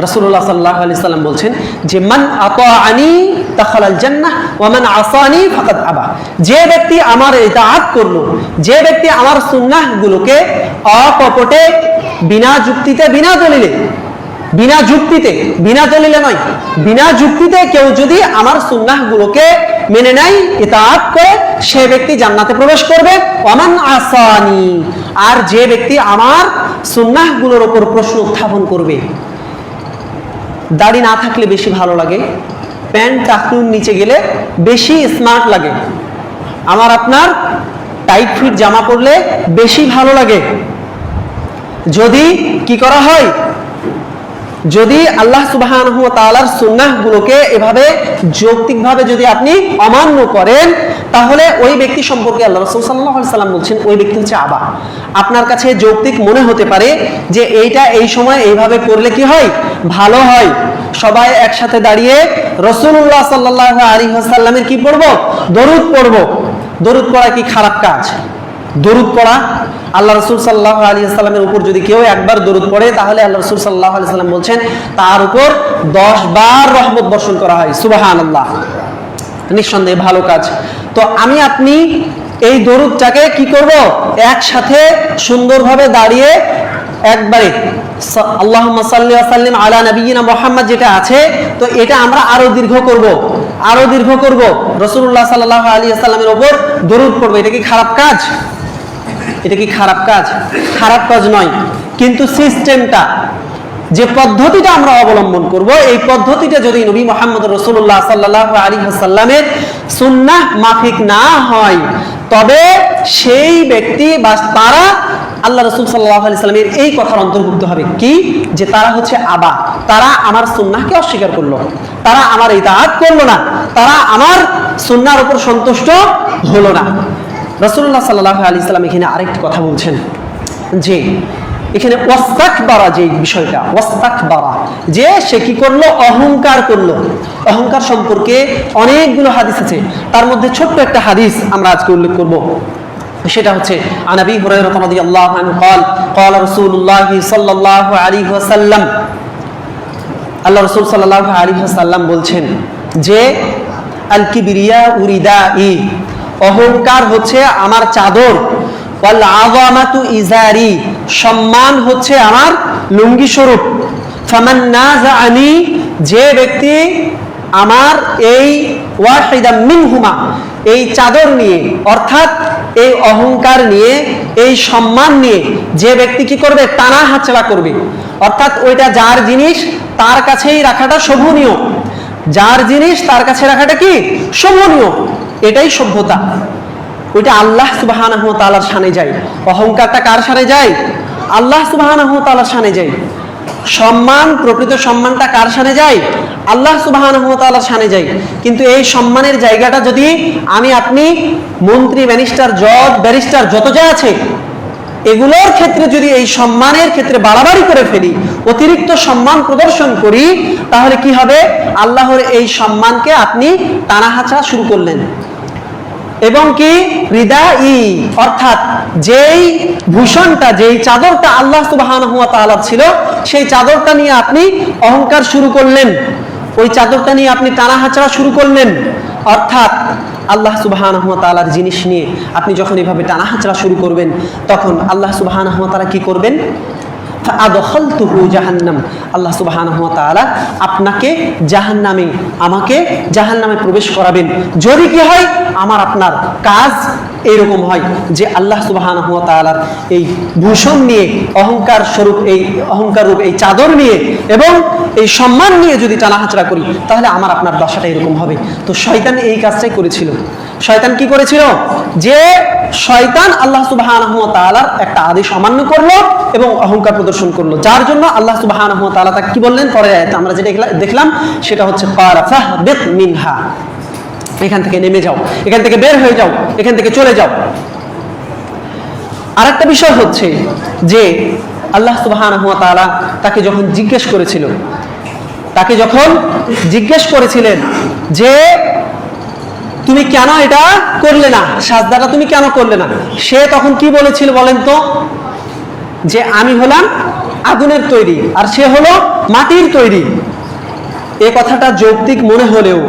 রাসূলুল্লাহ সাল্লাল্লাহু আলাইহি সাল্লাম বলছেন যে মান আতাআনি দাখালাল জান্নাহ ওয়া মান আসানি ফাকাদ আবা, যে ব্যক্তি আমার ইতাআত করলো, যে ব্যক্তি আমার সুন্নাহগুলোকে অকপটে, বিনা যুক্তিতে, বিনা দলিলে, বিনা যুক্তিতে, বিনা দলিলে নয়, বিনা যুক্তিতে কেউ যদি আমার সুন্নাহগুলোকে মেনে নেয়, ইতাআত করে, সে ব্যক্তি জান্নাতে প্রবেশ করবে। ওয়া মান আসানি, আর যে ব্যক্তি আমার সুন্নাহগুলোর উপর প্রশ্ন উত্থাপন করবে। দাড়ি না থাকলে বেশি ভালো লাগে, প্যান্ট টাকনুর নিচে গেলে বেশি স্মার্ট লাগে, আমার আপনার টাইট ফিট জামা পরলে বেশি ভালো লাগে। যদি কি করা হয়, যদি আল্লাহ সুবহানাহু ওয়া তাআলার সুন্নাহগুলোকে এভাবে যৌক্তিকভাবে যদি আপনি অমান্য করেন, তাহলে ওই ব্যক্তি সম্পর্কে আল্লাহ রাসূল সাল্লাল্লাহু আলাইহি সাল্লাম বলছেন ওই ব্যক্তি হচ্ছে আবা। আপনার কাছে যৌক্তিক মনে হতে পারে যে এইটা এই সময় এইভাবে করলে কি হয়, ভালো হয়, সবাই একসাথে দাঁড়িয়ে রাসূলুল্লাহ সাল্লাল্লাহু আলাইহি ওয়াসাল্লামের কি পড়ব, দরুদ পড়ব। দরুদ পড়া কি খারাপ কাজ? দরুদ পড়া, আল্লাহ রাসূল সাল্লাল্লাহু আলাইহি ওয়াসাল্লামের উপর যদি কেউ একবার দরুদ পড়ে, তাহলে আল্লাহ রাসূল সাল্লাল্লাহু আলাইহি ওয়াসাল্লাম বলছেন তার উপর 10 বার রহমত বর্ষণ করা হয়। সুবহানাল্লাহ, নিঃসন্দেহে ভালো কাজ। তো আমি আপনি এই দরুদটাকে কি করব, একসাথে সুন্দরভাবে দাঁড়িয়ে একবারে আল্লাহুম্মা সাল্লি ওয়া সাল্লিম আলা নাবিয়িনা মুহাম্মদ যেটা আছে, তো এটা আমরা আরো দীর্ঘ করব, আরো দীর্ঘ করব, রাসূলুল্লাহ সাল্লাল্লাহু আলাইহি ওয়াসাল্লামের উপর দরুদ পড়ব। এটা কি খারাপ কাজ? এটা কি খারাপ কাজ? খারাপ কাজ নয়, কিন্তু সিস্টেমটা, যে পদ্ধতিটা আমরা অবলম্বন করব, এই পদ্ধতিটা যদি নবী মুহাম্মদ রাসূলুল্লাহ সাল্লাল্লাহু আলাইহি ওয়াসাল্লামের সুন্নাহ মাফিক না হয়, তবে সেই ব্যক্তি বা তারা আল্লাহ রাসূল সাল্লাল্লাহু আলাইহি ওয়াসাল্লামের এই কথার অন্তর্ভুক্ত হবে কি, যে তারা হচ্ছে আবা, তারা আমার সুন্নাহকে অস্বীকার করলো, তারা আমার ইতাআত করলো না, তারা আমার সুন্নাহর উপর সন্তুষ্ট হলো না। রাসূলুল্লাহ সাল্লাল্লাহু আলাইহি ওয়াসাল্লাম এখানে আরেকটি কথা বলছেন যে এখানে ওয়াস্তাকবারা, যে বিষয়টা ওয়াস্তাকবারা, যে সে কি করলো, অহংকার করলো। অহংকার সম্পর্কে অনেকগুলো হাদিস আছে, তার মধ্যে ছোট্ট একটা হাদিস আমরা আজকে উল্লেখ করব। সেটা হচ্ছে আন আবি হুরায়রা রাদিয়াল্লাহু আনহু قال قال رسول الله صلى الله عليه وسلم, আল্লাহ রাসূল সাল্লাল্লাহু আলাইহি ওয়াসাল্লাম বলছেন যে আল কিবরিয়া উরিদাই, অহংকার হচ্ছে আমার চাদর, ওয়াল আযামাতু ইজারি, সম্মান হচ্ছে আমার লুঙ্গি স্বরূপ। ফামান নাযাআনি, যে ব্যক্তি আমার এই ওয়াহিদা মিনহুমা, এই চাদর নিয়ে, অর্থাৎ এই অহংকার নিয়ে, এই সম্মান নিয়ে যে ব্যক্তি কি করবে, টানা হাতছাড়া করবে, অর্থাৎ ওইটা যার জিনিস তার কাছেই রাখাটা শোভনীয়, যার জিনিস তার কাছে রাখাটা কি শোভনীয়, এটাই সভ্যতা। ওইটা আল্লাহ সুবহানাহু ওয়া তাআলার শানে যায়। অহংকারটা কার শানে যায়? আল্লাহ সুবহানাহু ওয়া তাআলার শানে যায়। সম্মান, প্রকৃত সম্মানটা কার শানে যায়? আল্লাহ সুবহানাহু ওয়া তাআলার শানে যায়। কিন্তু এই সম্মানের জায়গাটা যদি আমি আপনি মন্ত্রী, ব্যারিস্টার যত যা আছে, এগুলোর ক্ষেত্রে যদি এই সম্মানের ক্ষেত্রে বাড়াবাড়ি করে ফেলি, অতিরিক্ত সম্মান প্রদর্শন করি, তাহলে কি হবে? আল্লাহর এই সম্মানকে আপনি টানা হাঁচড়া শুরু করলেন। এবং কি রিদাই, অর্থাৎ যেই ভূষণটা, যেই চাদরটা আল্লাহ সুবহানাহু ওয়া তাআলা ছিল, সেই চাদরটা নিয়ে আপনি অহংকার শুরু করলেন, ওই চাদরটা নিয়ে আপনি টানা হাঁচড়া শুরু করলেন। অর্থাৎ আল্লাহ সুবহানাহু ওয়া তাআলার জিনিস নিয়ে আপনি যখন এভাবে টানা হাঁচড়া শুরু করবেন, তখন আল্লাহ সুবহানাহু ওয়া তাআলা কি করবেন? ফাআদখালতুহু জাহান্নাম, আল্লাহ সুবহানাহু ওয়া তাআলা আপনাকে জাহান্নামে, আমাকে জাহান্নামে প্রবেশ করাবেন। যদি কি হয়, আমার আপনার কাজ এরকম হয় যে আল্লাহ সুবহানাহু ওয়া তাআলার এই ভূষণ নিয়ে, অহংকার স্বরূপ, এই অহংকার রূপ এই চাদর নিয়ে এবং এই সম্মান নিয়ে যদি টানাহাচড়া করি, তাহলে আমার আপনার দশাটা এরকম হবে। তো শয়তান এই কাজটাই করেছিল। শয়তান কি করেছিল? যে শয়তান আল্লাহ সুবহানাহু ওয়া তাআলার একটা আদেশ অমান্য করলো এবং অহংকার প্রদর্শন করলো, যার জন্য আল্লাহ সুবহানাহু ওয়া তাআলা তাকে কি বললেন? পরের আয়াতে আমরা যেটা দেখলাম সেটা হচ্ছে ক্বালা ফাহবিত মিনহা, এখান থেকে নেমে যাও, এখান থেকে বের হয়ে যাও, এখান থেকে চলে যাও। আর একটা বিষয় হচ্ছে যে আল্লাহ সুবহানাহু ওয়া তাআলা তাকে যখন জিজ্ঞেস করেছিলেন যে তুমি কেন এটা করলে না, সাজদাটা তুমি কেন করলে না, সে তখন কি বলেছিল বলেন তো? যে আমি হলাম আগুনের তৈরি আর সে হলো মাটির তৈরি। এই কথাটা যৌক্তিক মনে হলেও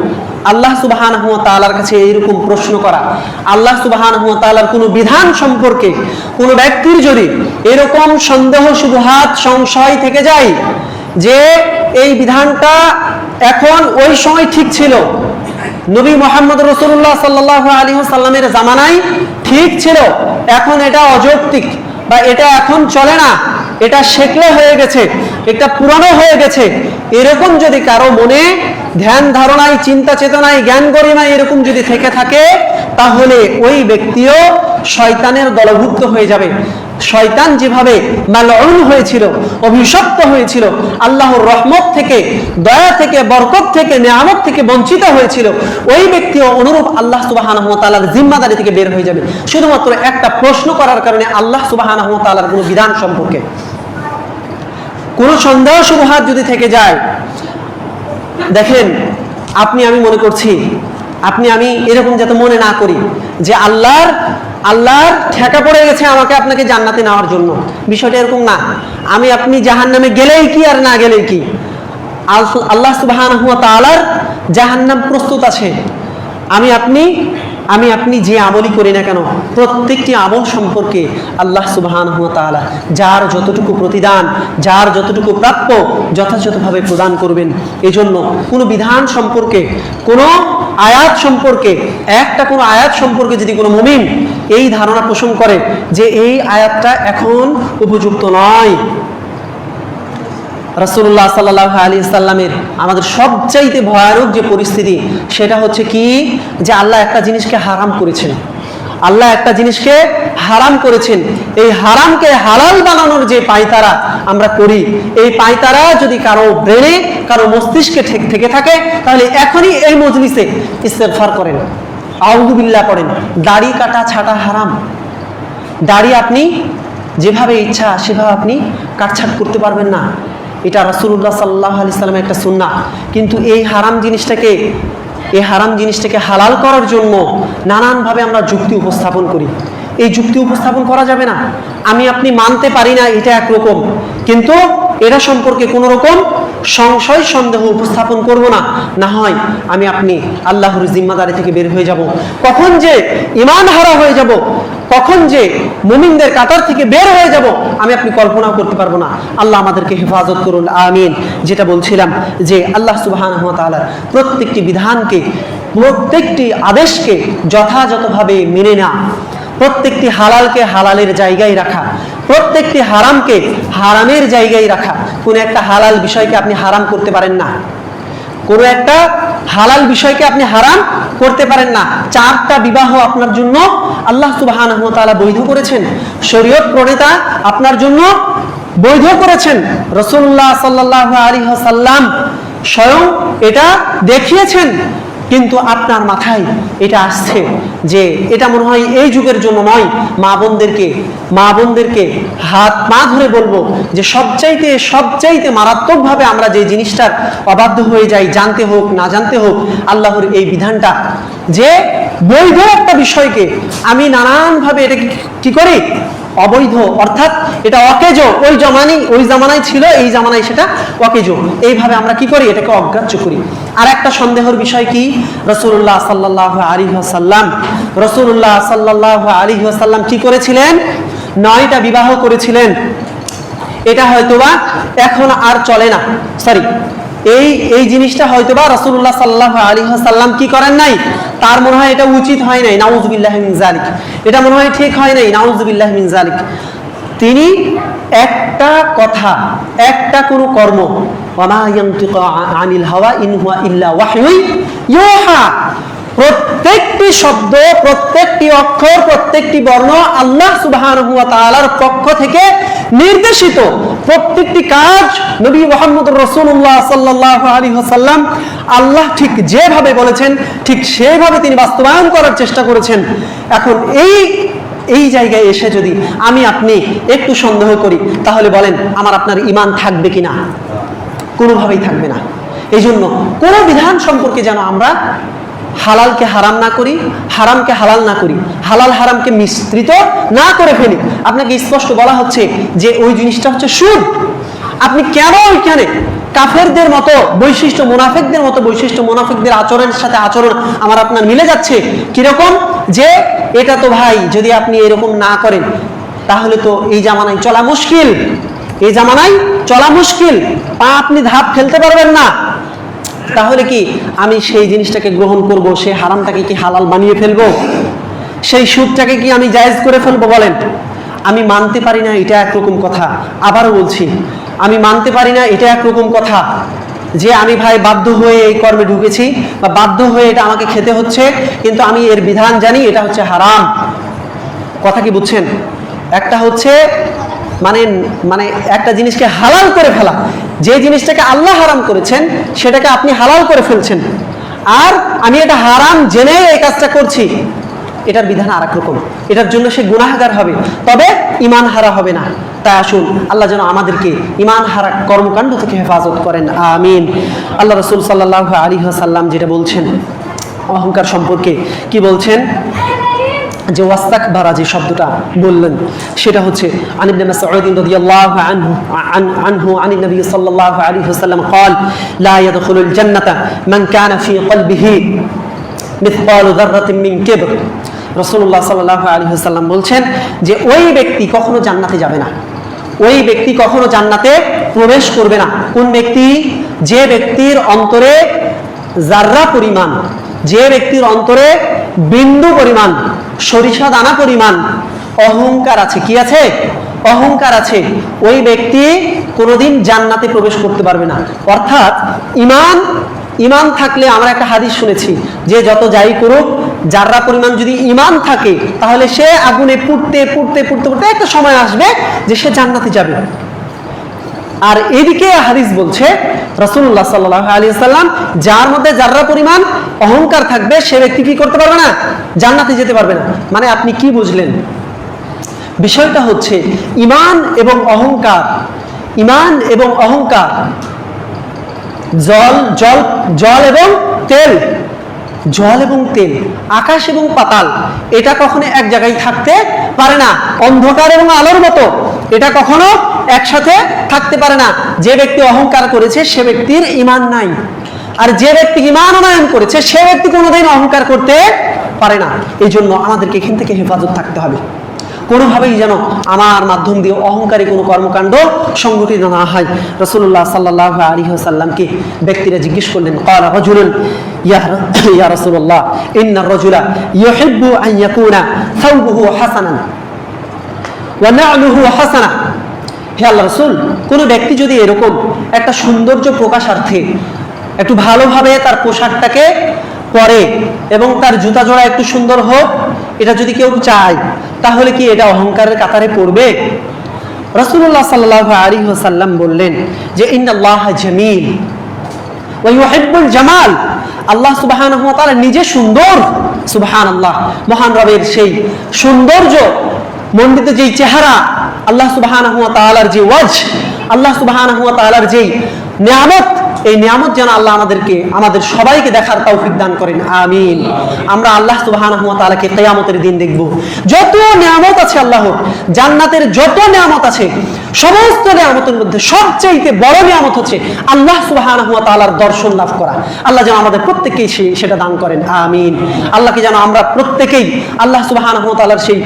আল্লাহ সুবহানাহু ওয়া তাআলার কাছে এইরকম প্রশ্ন করা, আল্লাহ সুবহানাহু ওয়া তাআলার কোনো বিধান সম্পর্কে কোনো ব্যক্তির যদি এরকম সন্দেহ শুবহাত সংশয় থেকে যায় যে এই বিধানটা এখন ওই সময় ঠিক ছিল, নবী মুহাম্মদ রাসূলুল্লাহ সাল্লাল্লাহু আলাইহি ওয়াসাল্লামের জামানায় ঠিক ছিল, এখন এটা অযৌক্তিক বা এটা এখন চলে না, এটা শেখলে হয়ে গেছে, এটা পুরানো হয়ে গেছে, এরকম যদি কারো মনে ধ্যান ধারণায় চিন্তা চেতনায় জ্ঞান গরিমায় এরকম যদি থেকে থাকে, তাহলে ওই ব্যক্তিও শয়তানের দলভুক্ত হয়ে যাবে। শয়তান যেভাবে মালউন হয়েছিল, অভিশপ্ত হয়েছিল, আল্লাহর রহমত থেকে, দয়া থেকে, বরকত থেকে, নিয়ামত থেকে বঞ্চিত হয়েছিল, ওই ব্যক্তিও অনুরূপ আল্লাহ সুবহানাহু ওয়া তাআলার জিম্মাদারি থেকে বের হয়ে যাবে, শুধুমাত্র একটা প্রশ্ন করার কারণে আল্লাহ সুবহানাহু ওয়া তাআলার কোনো বিধান সম্পর্কে। কোনো সন্দেহ শুবহাত যদি থেকে যায়, দেখেন আপনি আমি মনে করছি, আপনি আমি এরকম যাতে মনে না করি যে আল্লাহর ঠেকা পড়ে গেছে আমাকে আপনাকে জান্নাতে নেওয়ার জন্য, বিষয়টা এরকম না। আমি আপনি জাহান্নামে গেলেই কি আর না গেলেই কি, আল্লাহ সুবহানাহু ওয়া তাআলার জাহান্নাম প্রস্তুত আছে। আমি আপনি যে আমলই করি না কেন, প্রত্যেকটি আমল সম্পর্কে আল্লাহ সুবহানাহু ওয়া তাআলা যার যতটুকু প্রতিদান, যার যতটুকু প্রাপ্য যথাযথভাবে প্রদান করবেন। এজন্য কোনো বিধান সম্পর্কে, কোনো আয়াত সম্পর্কে, কোনো আয়াত সম্পর্কে যদি কোনো মুমিন এই ধারণা পোষণ করে যে এই আয়াতটা এখন উপযুক্ত নয়, রাসূলুল্লাহ সাল্লাল্লাহু আলাইহি সাল্লামের আমাদের সবচাইতে ভয়ানক যে পরিস্থিতি সেটা হচ্ছে কি, যে আল্লাহ একটা জিনিসকে হারাম করেছেন, আল্লাহ একটা জিনিসকে হারাম করেছেন, এই হারামকে হালাল বানানোর যে পায়তারা আমরা করি, এই পায়তারা যদি কারো ব্রেনে, কারো মস্তিষ্কে থেকে থাকে, তাহলে এখনই এই মজলিসে ইস্তেগফার করেন, আউযু বিল্লাহ পড়েন। দাড়ি কাটা ছাটা হারাম, দাড়ি আপনি যেভাবে ইচ্ছা সেভাবে আপনি কাটছাট করতে পারবেন না, এটা রাসূলুল্লাহ সাল্লাল্লাহু আলাইহি সাল্লামের একটা সুন্নাহ। কিন্তু এই হারাম জিনিসটাকে হালাল করার জন্য নানানভাবে আমরা যুক্তি উপস্থাপন করি। এই যুক্তি উপস্থাপন করা যাবে না। আমি আপনি মানতে পারি না এটা একরকম, কিন্তু এটা সম্পর্কে কোনো রকম সংশয় সন্দেহ উপস্থাপন করব না, না হয় আমি আপনি আল্লাহর জিম্মাদারি থেকে বের হয়ে যাব। কখন যে ঈমান হারা হয়ে যাব, কখন যে মুমিনদের কাতার থেকে বের হয়ে যাব, আমি আপনি কল্পনাও করতে পারবো না। আল্লাহ আমাদেরকে হেফাজত করুন, আমিন। যেটা বলছিলাম যে আল্লাহ সুবহানাহু ওয়া তাআলা প্রত্যেকটি বিধানকে, প্রত্যেকটি আদেশকে যথাযথভাবে মেনে নেওয়া, প্রত্যেকটি হালালকে হালালের জায়গায় রাখা, প্রত্যেকটি হারামকে হারামের জায়গায় রাখা। কোনো একটা হালাল বিষয়কে আপনি হারাম করতে পারেন না, কোনো একটা হালাল বিষয়কে আপনি হারাম করতে পারেন না। 4টা বিবাহ আপনার জন্য আল্লাহ সুবহানাহু ওয়া তাআলা বৈধ করেছেন, শরীয়ত প্রণেতা আপনার জন্য বৈধ করেছেন, রাসূলুল্লাহ সাল্লাল্লাহু আলাইহি ওয়াসাল্লাম স্বয়ং এটা দেখিয়েছেন। কিন্তু আপনার মাথায় এটা আসছে যে এটা মনে হয় এই যুগের জন্য নয়। মা বোনদেরকে হাত পা ধরে বলবো যে সবচাইতে মারাত্মকভাবে আমরা যে জিনিসটার অবাধ্য হয়ে যাই, জানতে হোক না জানতে হোক, আল্লাহর এই বিধানটা যে বৈধ একটা বিষয়কে আমি নানানভাবে এটাকে কি করি, অবৈধ, অর্থাৎ এটা অকেজ, ওই জামানায় ছিল, এই জামানায় সেটা অকেজ, এইভাবে আমরা কি করি, এটাকে অগ্রাহ্য করি। আর একটা সন্দেহের বিষয় কি, রাসূলুল্লাহ সাল্লাল্লাহু আলাইহি ওয়াসাল্লাম কি করেছিলেন, 9টা বিবাহ করেছিলেন। এটা হয়তোবা এখন আর চলে না, এই জিনিসটা হয়তোবা রাসূলুল্লাহ সাল্লাল্লাহু আলাইহি ওয়াসাল্লাম কি করেন নাই, তার মনে হয় এটা উচিত হয় নাই, নাউযুবিল্লাহি মিন যালিক, এটা মনে হয় ঠিক হয় নাই, নাউযুবিল্লাহি মিন যালিক। তিনি একটা কথা, একটা কোনো কর্ম, ওয়া মা ইয়ানতিকু আনিল হাওয়া ইন হুয়া ইল্লা ওয়াহয়ুন ইউহা, প্রত্যেকটি শব্দ, প্রত্যেকটি অক্ষর, প্রত্যেকটি বর্ণ আল্লাহ সুবহানাহু ওয়া তাআলার পক্ষ থেকে নির্দেশিত। প্রত্যেকটি কাজ নবী মুহাম্মদুর রাসূলুল্লাহ সাল্লাল্লাহু আলাইহি ওয়াসাল্লাম আল্লাহ ঠিক যেভাবে বলেছেন ঠিক সেভাবে তিনি বাস্তবায়ন করার চেষ্টা করেছেন। এখন এই জায়গায় এসে যদি আমি আপনি একটু সন্দেহ করি, তাহলে বলেন আমার আপনার ঈমান থাকবে কিনা? কোনোভাবেই থাকবে না। এই জন্য কোনো বিধান সম্পর্কে যেন আমরা হালালকে হারাম না করি, হারামকে হালাল না করি, হালাল হারামকে মিশ্রিত না করে ফেলি। আপনাকে স্পষ্ট বলা হচ্ছে যে ওই জিনিসটা হচ্ছে সুদ। আপনি কেন ওইখানে কাফেরদের মতো বৈশিষ্ট্য, মুনাফিকদের মতো বৈশিষ্ট্য, মুনাফিকদের আচরণের সাথে আচরণ আমার আপনার মিলে যাচ্ছে? কিরকম? যে এটা তো ভাই যদি আপনি এরকম না করেন তাহলে তো এই জামানায় চলা মুশকিল, এই জামানায় চলা মুশকিল, পা আপনি ধাপ ফেলতে পারবেন না। তাহলে কি আমি সেই জিনিসটাকে গ্রহণ করব? সেই হারামটাকে কি হালাল বানিয়ে ফেলবো? সেই সুদটাকে কি আমি জায়েজ করে ফেলবো? বলেন। আমি মানতে পারি না, এটা একরকম কথা। আবারও বলছি, আমি মানতে পারি না, এটা একরকম কথা। যে আমি ভাই বাধ্য হয়ে এই কর্মে ঢুকেছি বা বাধ্য হয়ে এটা আমাকে খেতে হচ্ছে, কিন্তু আমি এর বিধান জানি এটা হচ্ছে হারাম। কথা কি বুঝছেন? একটা হচ্ছে মানে একটা জিনিসকে হালাল করে ফেলা, যে জিনিসটাকে আল্লাহ হারাম করেছেন সেটাকে আপনি হালাল করে ফেলছেন, আর আমি এটা হারাম জেনে এই কাজটা করছি, এটার বিধান আর এক রকম। এটার জন্য সে গুনাহগার হবে, তবে ঈমান হারা হবে না। তাই আসুন আল্লাহ যেন আমাদেরকে ঈমান হারা কর্মকাণ্ড থেকে হেফাজত করেন, আমিন। আল্লাহ রাসূল সাল্লাল্লাহু আলাইহি ওয়াসাল্লাম যেটা বলছেন অহংকার সম্পর্কে, কি বলছেন? যে ওয়াস্তাকবারা যে শব্দটা বললেন সেটা হচ্ছে আন ইবনে মাসউদ রাদিয়াল্লাহু আনহু আনিন নবী সাল্লাল্লাহু আলাইহি ওয়াসাল্লাম قال لا يدخل الجنة من كان في قلبه مثقال ذرة من كبر। রাসূলুল্লাহ সাল্লাল্লাহু আলাইহি ওয়াসাল্লাম বলছেন যে ওই ব্যক্তি কখনো জান্নাতে যাবে না, ওই ব্যক্তি কখনো জান্নাতে প্রবেশ করবে না। কোন ব্যক্তি? যে ব্যক্তির অন্তরে জাররা পরিমাণ, যে ব্যক্তির অন্তরে বিন্দু পরিমাণ, সরিষা দানা পরিমাণ অহংকার আছে। কি আছে? অহংকার আছে। ওই ব্যক্তি কোনোদিন জান্নাতে প্রবেশ করতে পারবে না। অর্থাৎ ঈমান থাকলে, আমরা একটা হাদিস শুনেছি যে যত যাই করুক, জাররা পরিমাণ যদি ঈমান থাকে তাহলে সে আগুনে পুড়তে পুড়তে পুড়তে পুড়তে একটা সময় আসবে যে সে জান্নাতে যাবে। আর এদিকে হাদিস বলছে রাসূলুল্লাহ সাল্লাল্লাহু আলাইহি ওয়াসাল্লাম যার মধ্যে জাররা পরিমাণ অহংকার থাকবে সে ব্যক্তি কি করতে পারবে না? জান্নাতে যেতে পারবে না। মানে আপনি কি বুঝলেন? বিষয়টা হচ্ছে ঈমান এবং অহংকার, ঈমান এবং অহংকার জল এবং তেল, জল এবং তেল, আকাশ এবং পাতাল, এটা কখনো এক জায়গায় থাকতে পারে না। অন্ধকার এবং আলোর মতো এটা কখনো একসাথে থাকতে পারে না। যে ব্যক্তি অহংকার করেছে সে ব্যক্তির ঈমান নাই, আর যে ব্যক্তি ঈমান আনয়ন করেছে সে ব্যক্তি কোনোদিন অহংকার করতে পারে না। এই জন্য আমাদেরকে এখান থেকে হেফাজত থাকতে হবে। কোনোভাবেই যেন আমার মাধ্যম দিয়ে অহংকারী কোনো কর্মকাণ্ড সংগঠিত না হয়। রাসূলুল্লাহ সাল্লাল্লাহু আলাইহি ওয়াসাল্লামকে ব্যক্তিরা জিজ্ঞেস করলেন, ক্বালা রাজুলুন ইয়া রাসূলুল্লাহ ইন্নার রাজুলা ইউহিব্বু আন ইয়াকুনা সাওবুহু হাসানান ওয়া না'লুহু হাসানা। হে আল্লাহর রাসূল, কোনো ব্যক্তি যদি এরকম একটা সৌন্দর্য প্রকাশার্থে একটু ভালোভাবে তার পোশাকটাকে পরে এবং তার জুতা জোড়া একটু সুন্দর হোক, এটা যদি কেউ চায় তাহলে কি এটা অহংকারের কাতারে পড়বে? রাসূলুল্লাহ সাল্লাল্লাহু আলাইহি ওয়াসাল্লাম বললেন যে ইন্নাল্লাহা জামিল ওয়া ইউহিব্বুল জামাল। আল্লাহ সুবহানাহু ওয়া তাআলা নিজে সুন্দর। সুবহানাল্লাহ, মহান রবের সেই সৌন্দর্য মণ্ডিত যেই চেহারা, আল্লাহ সুবহানাহু ওয়া তাআলার যে ওয়াজ, আল্লাহ সুবহানাহু ওয়া তাআলার যেই নিয়ামত, এই নিয়ামত যেন আল্লাহ আমাদের সবাইকে দেখার তৌফিক দান করেন, আমিন। আমরা আল্লাহ সুবহানাহু ওয়া তাআলাকে কিয়ামতের দিন দেখব। যত নিয়ামত আছে আল্লাহর, জান্নাতের যত নিয়ামত আছে, সমস্ত নিয়ামতের মধ্যে সবচেয়ে বড় নিয়ামত হচ্ছে আল্লাহ সুবহানাহু ওয়া তাআলার দর্শন লাভ করা। আল্লাহ যেন আমাদের প্রত্যেককেই সেটা দান করেন, আমিন। আল্লাহকে যেন আমরা প্রত্যেকেই আল্লাহ সুবহানাহু ওয়া তাআলার সেই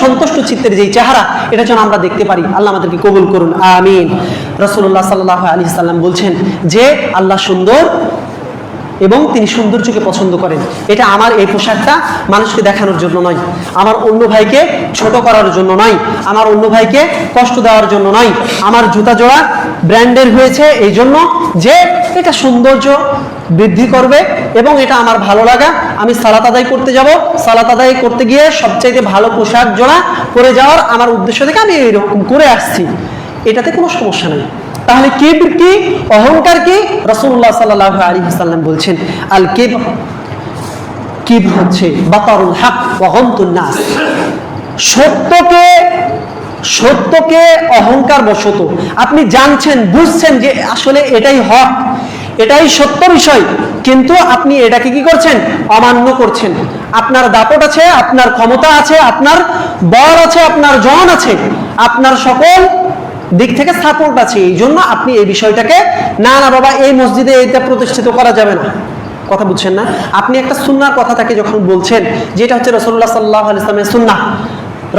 সন্তুষ্ট চিত্তের যেই চেহারা, এটা যেন আমরা দেখতে পারি। আল্লাহ আমাদেরকে কবুল করুন, আমিন। রাসূলুল্লাহ সাল্লাল্লাহু আলাইহি ওয়াসাল্লাম বলছেন যে আল্লাহ সুন্দর, এবং তিনি সৌন্দর্যকে পছন্দ করেন। এটা আমার এই পোশাকটা মানুষকে দেখানোর জন্য নয়, আমার অন্য ভাইকে ছোট করার জন্য নয়, আমার অন্য ভাইকে কষ্ট দেওয়ার জন্য নয়। আমার জুতা জোড়া ব্র্যান্ডের হয়েছে এই জন্য যে এটা সৌন্দর্য বৃদ্ধি করবে এবং এটা আমার ভালো লাগা। আমি সালাত আদায় করতে যাব, সালাত আদায় করতে গিয়ে সবচাইতে ভালো পোশাক জোড়া পরে যাওয়ার আমার উদ্দেশ্য থেকে আমি এইরকম করে আসছি, এটাতে কোনো সমস্যা নেই। তাহলে কিবর কি, অহংকার কি? রাসূলুল্লাহ সাল্লাল্লাহু আলাইহি ওয়াসাল্লাম বলছেন আল কিবর, কিবর হচ্ছে বাতারুল হক ওয়া গমতুন নাস, সত্যকে অহংকার বশত আপনি জানছেন, বুঝছেন যে আসলে এটাই হক, এটাই সত্য বিষয়, কিন্তু আপনি এটাকে কি করছেন? অমান্য করছেন। আপনার দাপট আছে, আপনার ক্ষমতা আছে, আপনার বল আছে, আপনার জন আছে, আপনার সকল দিক থেকে সাপোর্ট আছে, এই জন্য আপনি এই বিষয়টাকে না বাবা এই মসজিদে এটা প্রতিষ্ঠিত করা যাবে না। কথা বুঝছেন না? আপনি একটা সুন্নাহর কথা তাকে যখন বলছেন, যেটা হচ্ছে রাসূলুল্লাহ সাল্লাল্লাহু আলাইহি ওয়াসাল্লামের সুন্নাহ,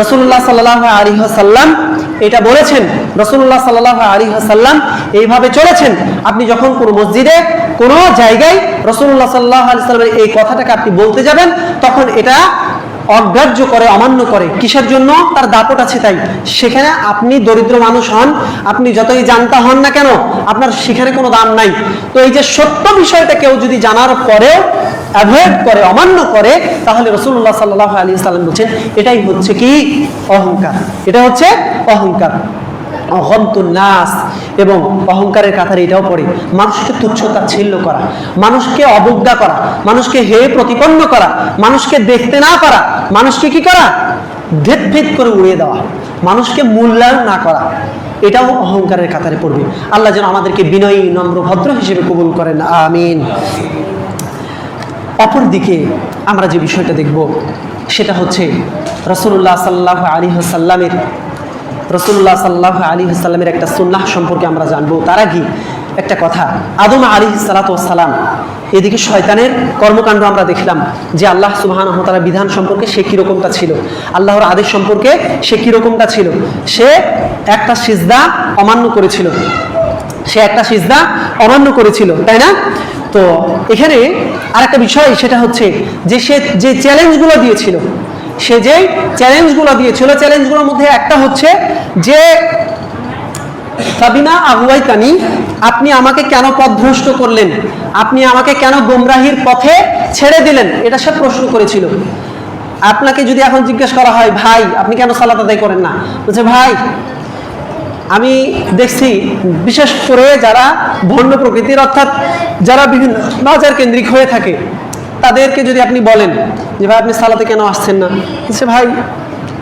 রাসূলুল্লাহ সাল্লাল্লাহু আলাইহি ওয়াসাল্লাম এটা বলেছেন, রাসূলুল্লাহ সাল্লাল্লাহু আলাইহি ওয়াসাল্লাম এইভাবে চলেছেন। আপনি যখন কোনো মসজিদে কোনো জায়গায় রাসূলুল্লাহ সাল্লাল্লাহু আলাইহি ওয়াসাল্লামের এই কথাটাকে আপনি বলতে যাবেন, তখন এটা অগ্রাহ্য করে, অমান্য করে। কিসের জন্য? তার দাপট আছে তাই। সেখানে আপনি দরিদ্র মানুষ হন, আপনি যতই জানতা হন না কেন, আপনার সেখানে কোনো দাম নাই। তো এই যে সত্য বিষয়টা কেউ যদি জানার পরেও অ্যাভয়েড করে, অমান্য করে, তাহলে রাসূলুল্লাহ সাল্লাল্লাহু আলাইহি ওয়াসাল্লাম বলছেন এটাই হচ্ছে কি? অহংকার। এটা হচ্ছে অহংকার। গমতুন নাস, এবং অহংকারের কাতারে এটাও পড়ে মানুষকে তুচ্ছ-তাচ্ছিল্য করা, মানুষকে অবজ্ঞা করা, মানুষকে হেয় প্রতিপন্ন করা, মানুষকে দেখতে না পারা, মানুষকে কি করা? ভেদ করে উড়িয়ে দেওয়া, মানুষকে মূল্যায়ন না করা, এটাও অহংকারের কাতারে পড়বে। আল্লাহ যেন আমাদেরকে বিনয়ী, নম্র, ভদ্র হিসেবে কবুল করেন, আমিন। অপরদিকে আমরা যে বিষয়টা দেখব সেটা হচ্ছে রাসূলুল্লাহ সাল্লাল্লাহু আলাইহি ওয়াসাল্লামের একটা সুন্নাহ সম্পর্কে আমরা জানবো। তার আগে একটা কথা, আদম আলাইহিস সালাতু ওয়াস সালাম, এদিকে শয়তানের কর্মকাণ্ড আমরা দেখলাম যে আল্লাহ সুবহানাহু ওয়া তাআলা বিধান সম্পর্কে সে কিরকমটা ছিল, আল্লাহর আদেশ সম্পর্কে সে কিরকমটা ছিল। সে একটা সিজদা অমান্য করেছিল, তাই না? তো এখানে আরেকটা বিষয়, সেটা হচ্ছে যে সে যে চ্যালেঞ্জগুলো দিয়েছিল, চ্যালেঞ্জগুলোর মধ্যে একটা হচ্ছে যে ফাবিমা আগুয়াইতানি, আপনি আমাকে কেন পথভ্রষ্ট করলেন, আপনি আমাকে কেন গোমরাহির পথে ছেড়ে দিলেন, এটা সে প্রশ্ন করেছিল। আপনাকে যদি এখন জিজ্ঞেস করা হয়, ভাই আপনি কেন সালাত আদায় করেন না, বলছে ভাই আমি দেখছি বিশেষ করে যারা ভণ্ড প্রকৃতির, অর্থাৎ যারা বিভিন্ন বাজার কেন্দ্রিক হয়ে থাকে, তাদেরকে যদি আপনি বলেন যে ভাই আপনি সালাতে কেন আসছেন না, বলছে ভাই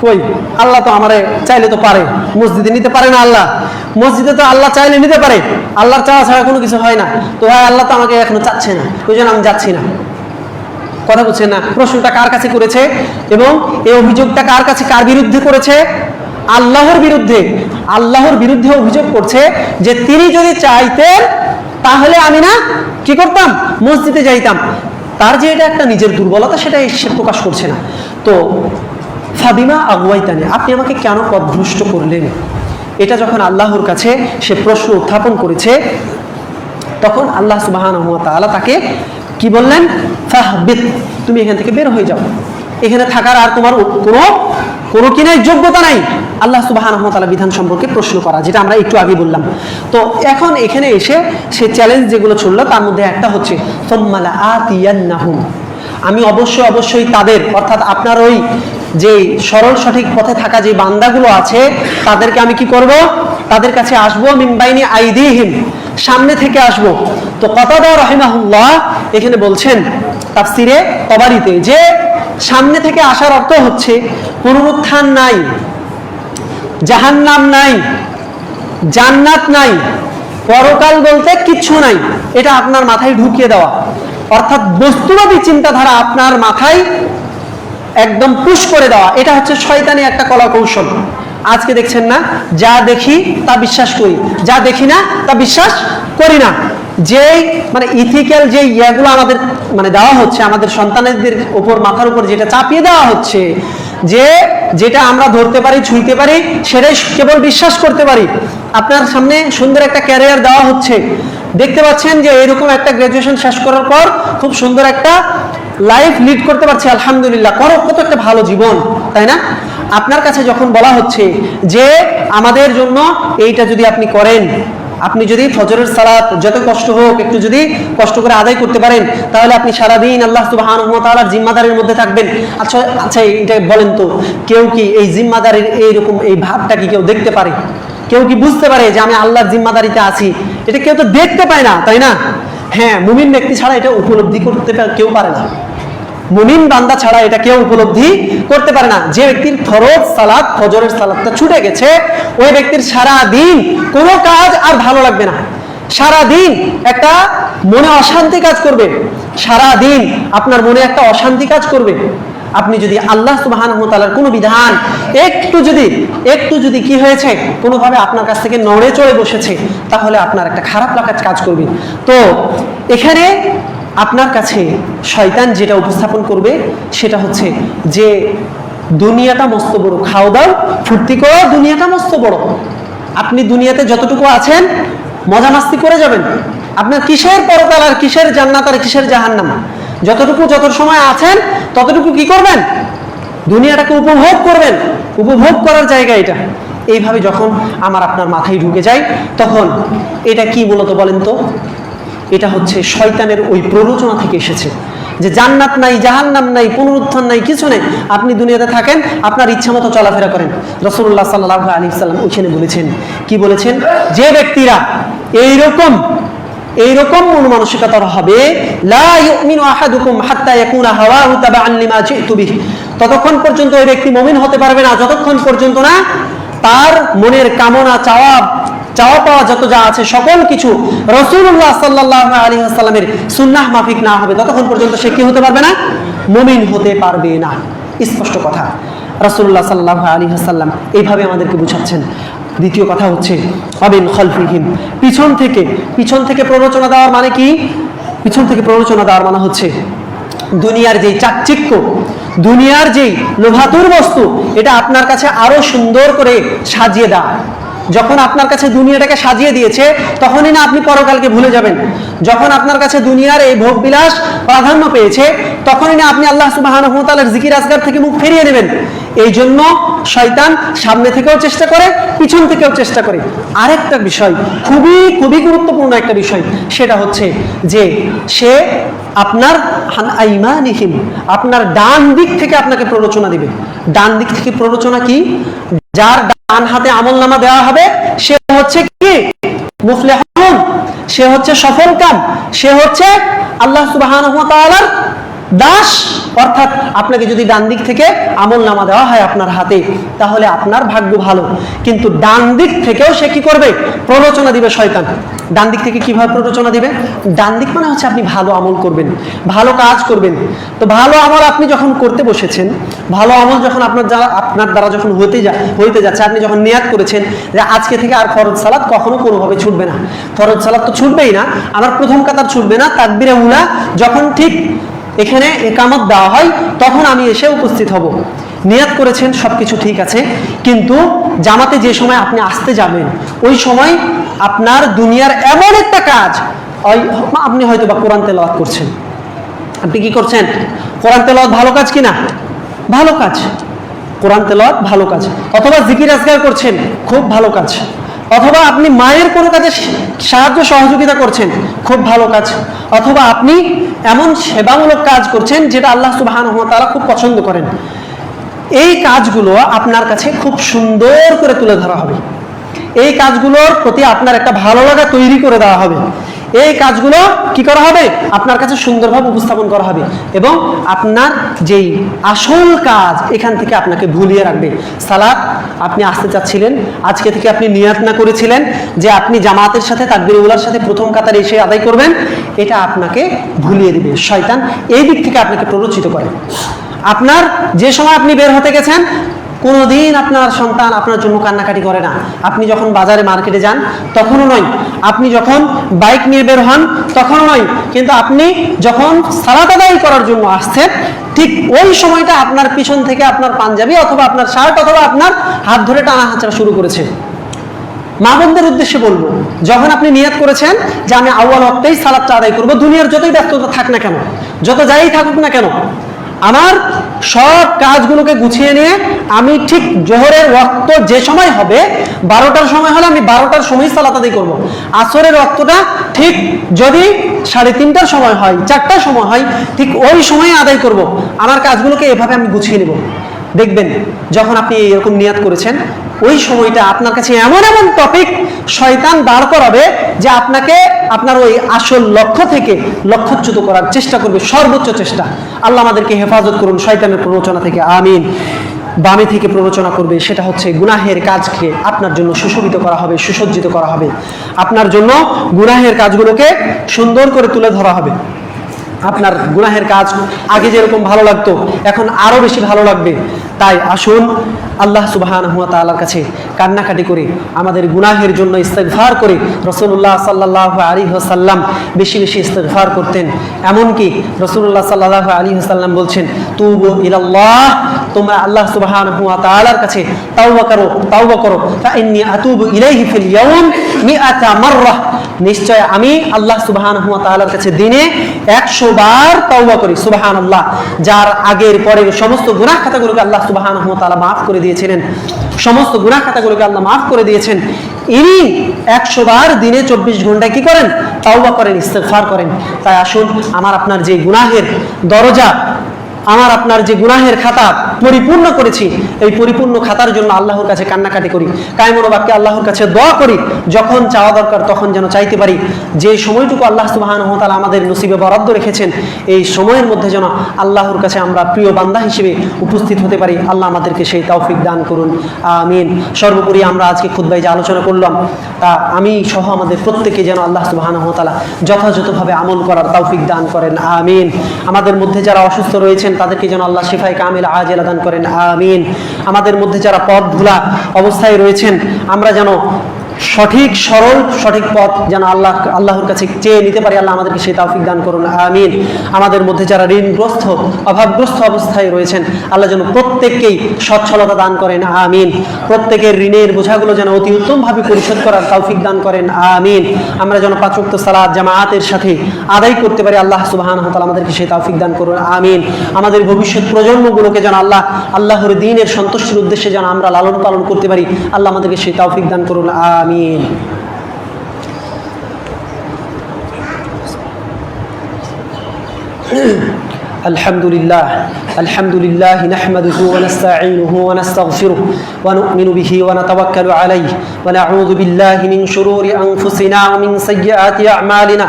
কই, আল্লাহ তো আমারে চাইলে তো পারে, মসজিদে নিতে পারে না আল্লাহ, মসজিদে তো আল্লাহ চাইলে নিতে পারে, আল্লাহর চাওয়া ছাড়া কোনো কিছু হয় না, তো ভাই আল্লাহ তো আমাকে এখনো চাচ্ছে না, ওই জন্য আমি যাচ্ছি না। কথা বলছেন না? প্রশ্নটা কার কাছে করেছে এবং এই অভিযোগটা কার বিরুদ্ধে করেছে? আল্লাহর বিরুদ্ধে অভিযোগ করছে যে তিনি যদি চাইতেন তাহলে আমি না কি করতাম, মসজিদে যাইতাম। তার যে এটা একটা নিজের দুর্বলতা, সেটা সে প্রকাশ করছে না। তো ফাবিমা আগুয়াইতানি, আপনি আমাকে কেন পথভ্রষ্ট করলেন, এটা যখন আল্লাহর কাছে সে প্রশ্ন উত্থাপন করেছে, তখন আল্লাহ সুবহানাহু ওয়া তাআলা তাকে কি বললেন? ফাহবিত, তুমি এখান থেকে বের হয়ে যাও, এখানে থাকার আর তোমার কোনো কি নাই, যোগ্যতা নাই। আল্লাহ সুবহানাহু ওয়া তাআলা বিধান সম্পর্কে প্রশ্ন করা, যেটা আমরা একটু আগে বললাম। তো এখন এখানে এসে সে চ্যালেঞ্জ যেগুলো চললো, তার মধ্যে একটা হচ্ছে সুম্মা লাআতিয়ান্নাহুম, আমি অবশ্যই তাদের, অর্থাৎ আপনার ওই যে সরল সঠিক পথে থাকা যে বান্দাগুলো আছে, তাদেরকে আমি কি করব? তাদের কাছে আসবো, মিন বাইনি আইদিহিম, সামনে থেকে আসবো। তো কতাদা রাহিমাহুল্লাহ এখানে বলছেন তাফসিরে তবারিতে যে সামনে থেকে আসার অর্থ হচ্ছে পুনরুত্থান নাই, জাহান্নাম নাই, জান্নাত নাই, পরকাল বলতে কিচ্ছু নাই, এটা আপনার মাথায় ঢুকিয়ে দেওয়া, অর্থাৎ বস্তুবাদী চিন্তাধারা আপনার মাথায় একদম পুশ করে দেওয়া। এটা হচ্ছে শয়তানি একটা কলা কৌশল। আজকে দেখছেন না, যা দেখি তা বিশ্বাস করি, যা দেখি না তা বিশ্বাস করি না। যেই মানে ইথিক্যাল যে ইয়াগুলো আমাদের মানে দেওয়া হচ্ছে, আমাদের সন্তানদের উপর, মাথার উপর যেটা চাপিয়ে দেওয়া হচ্ছে, যে যেটা আমরা ধরতে পারি, ছুঁইতে পারি, সেটাই কেবল বিশ্বাস করতে পারি। আপনার সামনে সুন্দর একটা ক্যারিয়ার দেওয়া হচ্ছে, দেখতে পাচ্ছেন যে এরকম একটা গ্রাজুয়েশন শেষ করার পর খুব সুন্দর একটা লাইফ লিড করতে পারছি, আলহামদুলিল্লাহ, কত একটা ভালো জীবন, তাই না? আপনার কাছে যখন বলা হচ্ছে যে আমাদের জন্য এইটা যদি আপনি করেন, আপনি যদি ফজরের সালাত যত কষ্ট হোক একটু যদি কষ্ট করে আদায় করতে পারেন, তাহলে আপনি সারাদিন আল্লাহ সুবহানাহু ওয়া তাআলার জিম্মাদারির মধ্যে থাকবেন। আচ্ছা এটা বলেন তো, কেউ কি এই জিম্মাদারির এইরকম এই ভাবটা কি কেউ দেখতে পারে? কেউ কি বুঝতে পারে যে আমি আল্লাহর জিম্মাদারিতে আছি? এটা কেউ তো দেখতে পায় না, তাই না? হ্যাঁ, মুমিন ব্যক্তি ছাড়া এটা উপলব্ধি করতে কেউ পারে না। মুমিন বান্দা ছাড়া এটা কেউ উপলব্ধি করতে পারে না। যে ব্যক্তির ফরজ সালাত, ফজরের সালাতটা ছুটে গেছে, ওই ব্যক্তির সারা দিন কোনো কাজ আর ভালো লাগবে না। সারা দিন একটা মনে অশান্তি কাজ করবে, সারা দিন আপনার মনে একটা অশান্তি কাজ করবে। আপনি যদি আল্লাহ সুবহানাহু ওয়া তাআলার কোনো বিধান একটু যদি কি হয়েছে, কোনোভাবে আপনার কাছ থেকে নড়ে চড়ে বসেছে, তাহলে আপনার একটা খারাপ লাগা কাজ করবে। তো এখানে আপনার কাছে শয়তান যেটা উপস্থাপন করবে সেটা হচ্ছে যে দুনিয়াটা মস্ত বড়, খাও দাও ফুর্তি করো, দুনিয়াটা মস্ত বড়। আপনি দুনিয়াতে যতটুকু আছেন মজা মাস্তি করে যাবেন। আপনার কিসের পরকাল আর কিসের জান্নাত আর কিসের জাহান্নাম? যত সময় আছেন ততটুকু কি করবেন? দুনিয়াটাকে উপভোগ করবেন। উপভোগ করার জায়গা এটা। এইভাবে যখন আমার আপনার মাথায় ঢুকে যায়, তখন এটা কি মূলত বলেন তো? এটা হচ্ছে শয়তানের ওই প্ররোচনা থেকে এসেছে যে জান্নাত নাই, জাহান্নাম নাই, পুনরুত্থান নাই, কিছু নেই। আপনি দুনিয়াতে থাকেন, আপনার ইচ্ছা মতো চলাফেরা করেন। রাসূলুল্লাহ সাল্লাল্লাহু আলাইহি ওয়াসাল্লাম ওইখানে বলেছেন, কি বলেছেন? যে ব্যক্তিরা এইরকম মন মানসিকতার হবে, লা ইউমিনু আহাদুকুম হাত্তা ইয়াকুনা হাওয়াহু তাবাআন লিমা জিতু বিহি, ততক্ষণ পর্যন্ত ওই ব্যক্তি মুমিন হতে পারবে না যতক্ষণ পর্যন্ত না তার মনের কামনা চাওয়া পাওয়া যত যা আছে সকল কিছু রাসূলুল্লাহ সাল্লাল্লাহু আলাইহি ওয়াসাল্লামের সুন্নাহ মাফিক না হবে, ততক্ষণ পর্যন্ত সে কি হতে পারবে না? মুমিন হতে পারবে না। স্পষ্ট কথা। রাসূলুল্লাহ সাল্লাল্লাহু আলাইহি ওয়াসাল্লাম এইভাবে আমাদেরকে বুঝাচ্ছেন। দ্বিতীয় কথা হচ্ছে আবিন খালফিহিম, পিছন থেকে প্ররোচনা দেওয়ার মানে কি? পিছন থেকে প্ররোচনা দেওয়ার মানে হচ্ছে দুনিয়ার যেই চাকচিক্য, দুনিয়ার যেই লোভাতুর বস্তু, এটা আপনার কাছে আরো সুন্দর করে সাজিয়ে দাও। যখন আপনার কাছে দুনিয়াটাকে সাজিয়ে দিয়েছে, তখনই না আপনি পরকালকে ভুলে যাবেন। যখন আপনার কাছে দুনিয়ার এই ভোগ বিলাস প্রাধান্য পেয়েছে, তখনই না আপনি আল্লাহ সুবহানাহু ওয়া তাআলার জিকির আজকার থেকে মুখ ফিরিয়ে নেবেন। এই জন্য শয়তান সামনে থেকেও চেষ্টা করে, পিছন থেকেও চেষ্টা করে। আরেকটা বিষয়, খুবই গুরুত্বপূর্ণ একটা বিষয়, সেটা হচ্ছে যে সে আপনার আইমানিহিম, আপনার ডান দিক থেকে আপনাকে প্ররোচনা দিবে। ডান দিক থেকে প্ররোচনা কি? যার ডান হাতে আমলনামা দেওয়া হবে সে হচ্ছে কি? মুফলিহুন, সে হচ্ছে সফলকাম, সে হচ্ছে আল্লাহ সুবহানাহু ওয়া তাআলার দাস। অর্থাৎ আপনাকে যদি ডান দিক থেকে আমলনামা দেওয়া হয় আপনার হাতে, তাহলে আপনার ভাগ্য ভালো। কিন্তু ডান দিক থেকেও সে কি করবে? প্ররোচনা দিবে শয়তান। ডান দিক থেকে কিভাবে প্ররোচনা দিবে? ডান দিক মানে হচ্ছে আপনি ভালো আমল করবেন, ভালো কাজ করবেন। তো ভালো আমল আপনি যখন করতে বসেছেন, ভালো আমল যখন আপনার দ্বারা যখন হইতে যাচ্ছে, আপনি যখন নিয়াত করেছেন যে আজকে থেকে আর ফরজ সালাত কখনো কোনোভাবে ছুটবে না, ফরজ সালাত তো ছুটবেই না, আমার প্রথম কাতার ছুটবে না, তাকবীরে উলা যখন ঠিক এখানে একামত দেওয়া হয় তখন আমি এসে উপস্থিত হব। নিয়াত করেছেন, সবকিছু ঠিক আছে, কিন্তু জামাতে যে সময় আপনি আসতে যাবেন, ওই সময় আপনার দুনিয়ার এমন একটা কাজ, আপনি হয়তো বা কোরআন তেলাওয়াত করছেন। আপনি কি করছেন? কোরআন তেলাওয়াত ভালো কাজ কিনা? ভালো কাজ। কোরআন তেলাওয়াত ভালো কাজ। অথবা জিকির আজকার করছেন, খুব ভালো কাজ। অথবা আপনি মায়ের কোনো কাজে সাহায্য সহযোগিতা করছেন, খুব ভালো কাজ। অথবা আপনি এমন সেবামূলক কাজ করছেন যেটা আল্লাহ সুবহানাহু ওয়া তাআলা খুব পছন্দ করেন। এই কাজগুলো আপনার কাছে খুব সুন্দর করে তুলে ধরা হবে। এই কাজগুলোর প্রতি আপনার একটা ভালো লাগা তৈরি করে দেওয়া হবে। এই কাজগুলো কি করা হবে? আপনার কাছে সুন্দরভাবে উপস্থাপন করা হবে এবং আপনার যেই আসল কাজ এখান থেকে আপনাকে ভুলিয়ে রাখবে। সালাত আপনি আসতে চাচ্ছিলেন, আজকে থেকে আপনি নিয়াত না করেছিলেন যে আপনি জামাতের সাথে তাকবীরে উলার সাথে প্রথম কাতারে এসে আদায় করবেন, এটা আপনাকে ভুলিয়ে দিবে শয়তান। এই দিক থেকে আপনাকে প্ররোচিত করে। আপনার যে সময় আপনি বের হতে গেছেন, কোনোদিন আপনার সন্তান আপনার জন্য কান্নাকাটি করে না। আপনি যখন বাজারে মার্কেটে যান তখনও নয়, আপনি যখন বাইক নিয়ে বের হন তখনও নয়, কিন্তু আপনি যখন সালাত আদায় করার জন্য আসছেন, ঠিক ওই সময়টা আপনার পিছন থেকে আপনার পাঞ্জাবি অথবা আপনার শার্ট অথবা আপনার হাত ধরে টানা হাঁচড়া শুরু করেছে। মা বোনদের উদ্দেশ্যে বলবো, যখন আপনি নিয়ত করেছেন যে আমি আউয়াল ওয়াক্তেই সালাতটা আদায় করবো, দুনিয়ার যতই ব্যস্ততা থাক না কেন, যত যাই থাকুক না কেন, আমার সব কাজগুলোকে গুছিয়ে নিয়ে আমি ঠিক জোহরের ওয়াক্ত যে সময় হবে, 12টার সময় হলে আমি 12টার সময় সালাত আদায় করবো। আসরের ওয়াক্তটা ঠিক যদি 3:30টার সময় হয়, 4টার সময় হয়, ঠিক ওই সময়ে আদায় করব। আমার কাজগুলোকে এভাবে আমি গুছিয়ে নেব। দেখবেন যখন আপনি এরকম নিয়াত করেছেন, ওই সময়টা আপনার কাছে এমন এমন টপিক শয়তান দাঁড় করাবে যে আপনাকে আপনার ওই আসল লক্ষ্য থেকে লক্ষ্যচ্যুত করার চেষ্টা করবে, সর্বোচ্চ চেষ্টা। আল্লাহ আমাদেরকে হেফাজত করুন শয়তানের প্ররোচনা থেকে, আমিন। বামে থেকে প্ররোচনা করবে, সেটা হচ্ছে গুনাহের কাজকে আপনার জন্য সুশোভিত করা হবে, সুসজ্জিত করা হবে, আপনার জন্য গুনাহের কাজগুলোকে সুন্দর করে তুলে ধরা হবে। আপনার গুনাহের কাজ আগে যেরকম ভালো লাগতো এখন আরো বেশি ভালো লাগবে। তাই আসুন আল্লাহ সুবহানাহু ওয়া তাআলার কাছে কান্নাকাটি করে আমাদের গুনাহের জন্য ইস্তিগফার করে। রাসূলুল্লাহ সাল্লাল্লাহু আলাইহি ওয়াসাল্লাম বেশি বেশি ইস্তিগফার করতেন। এমনকি রাসূলুল্লাহ সাল্লাল্লাহু আলাইহি ওয়াসাল্লাম বলছেন, তুবু ইলাল্লাহ, তোমরা আল্লাহ সুবহানাহু ওয়া তাআলার কাছে তাওবা করো, ফা ইন্নী আতুবু ইলাইহি ফিল ইয়াওম মিআতা মাররা, নিশ্চয় আমি আল্লাহ সুবহানাহু ওয়া তাআলার কাছে দিনে 100 বার তাওবা করি। সুবহানাল্লাহ, যার আগের পরের সমস্ত গুনাহ খাতাগুলোকে আল্লাহ সুবহানাহু ওয়া তাআলা মাফ করে দিয়েছিলেন, সমস্ত গুনাহ খাতাগুলোকে আল্লাহ মাফ করে দিয়েছেন। ইনি 100 বার দিনে 24 ঘন্টায় কি করেন? তাওবা করেন, ইস্তিগফার করেন। তাই আসুন আমার আপনার যে গুনাহের দরজা, আমার আপনার যে গুনাহের খাতা পরিপূর্ণ করেছি, এই পরিপূর্ণ খাতার জন্য আল্লাহর কাছে কান্নাকাটি করি, কায়মন বাক্যে আল্লাহর কাছে দোয়া করি, যখন চাওয়া দরকার তখন যেন চাইতে পারি। যে সময়টুকু আল্লাহ সুবহানাহু ওয়া তাআলা আমাদের নসিবে বরাদ্দ রেখেছেন, এই সময়ের মধ্যে যেন আল্লাহর কাছে আমরা প্রিয় বান্দা হিসেবে উপস্থিত হতে পারি। আল্লাহ আমাদেরকে সেই তৌফিক দান করুন, আমিন। সর্বোপরি আমরা আজকে খুতবায় যে আলোচনা করলাম, তা আমি সহ আমাদের প্রত্যেকে যেন আল্লাহ সুবহানাহু ওয়া তাআলা যথাযথভাবে আমল করার তৌফিক দান করেন, আমিন। আমাদের মধ্যে যারা অসুস্থ রয়েছেন তাদেরকে যেন আল্লাহ শিফায়ে কামিল আজিলা দান করেন, আমিন। আমাদের মধ্যে যারা পথ ভোলা অবস্থায় রয়েছেন, আমরা যেন সঠিক পথ যেন আল্লাহর কাছে চেয়ে নিতে পারি, আল্লাহ আমাদেরকে সেই তৌফিক দান করুন, আমিন। আমাদের মধ্যে যারা ঋণগ্রস্ত অভাবগ্রস্ত অবস্থায় রয়েছেন, আল্লাহ যেন প্রত্যেককেই সচ্ছলতা দান করেন, আমিন। প্রত্যেকের ঋণের বোঝাগুলো যেন অতি উত্তমভাবে পরিশোধ করার তৌফিক দান করেন, আমিন। আমরা যেন 5 ওয়াক্ত সালাত জামাআতের সাথে আদায় করতে পারি, আল্লাহ সুবহানাহু ওয়া তাআলা আমাদেরকে সেই তৌফিক দান করুন, আমিন। আমাদের ভবিষ্যৎ প্রজন্মগুলোকে যেন আল্লাহর দ্বীনের সন্তুষ্টির উদ্দেশ্যে যেন আমরা লালন পালন করতে পারি, আল্লাহ আমাদেরকে সেই তৌফিক দান করুন, আমিন। الحمد لله نحمده ونستعينه ونستغفره ونؤمن به ونتوكل عليه ونعوذ بالله من شرور أنفسنا ومن سيئات أعمالنا،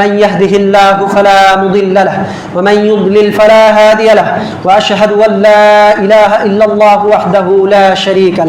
من يهده الله فلا مضل له ومن يضلل فلا هادي له، وأشهد أن لا إله إلا الله وحده لا شريك له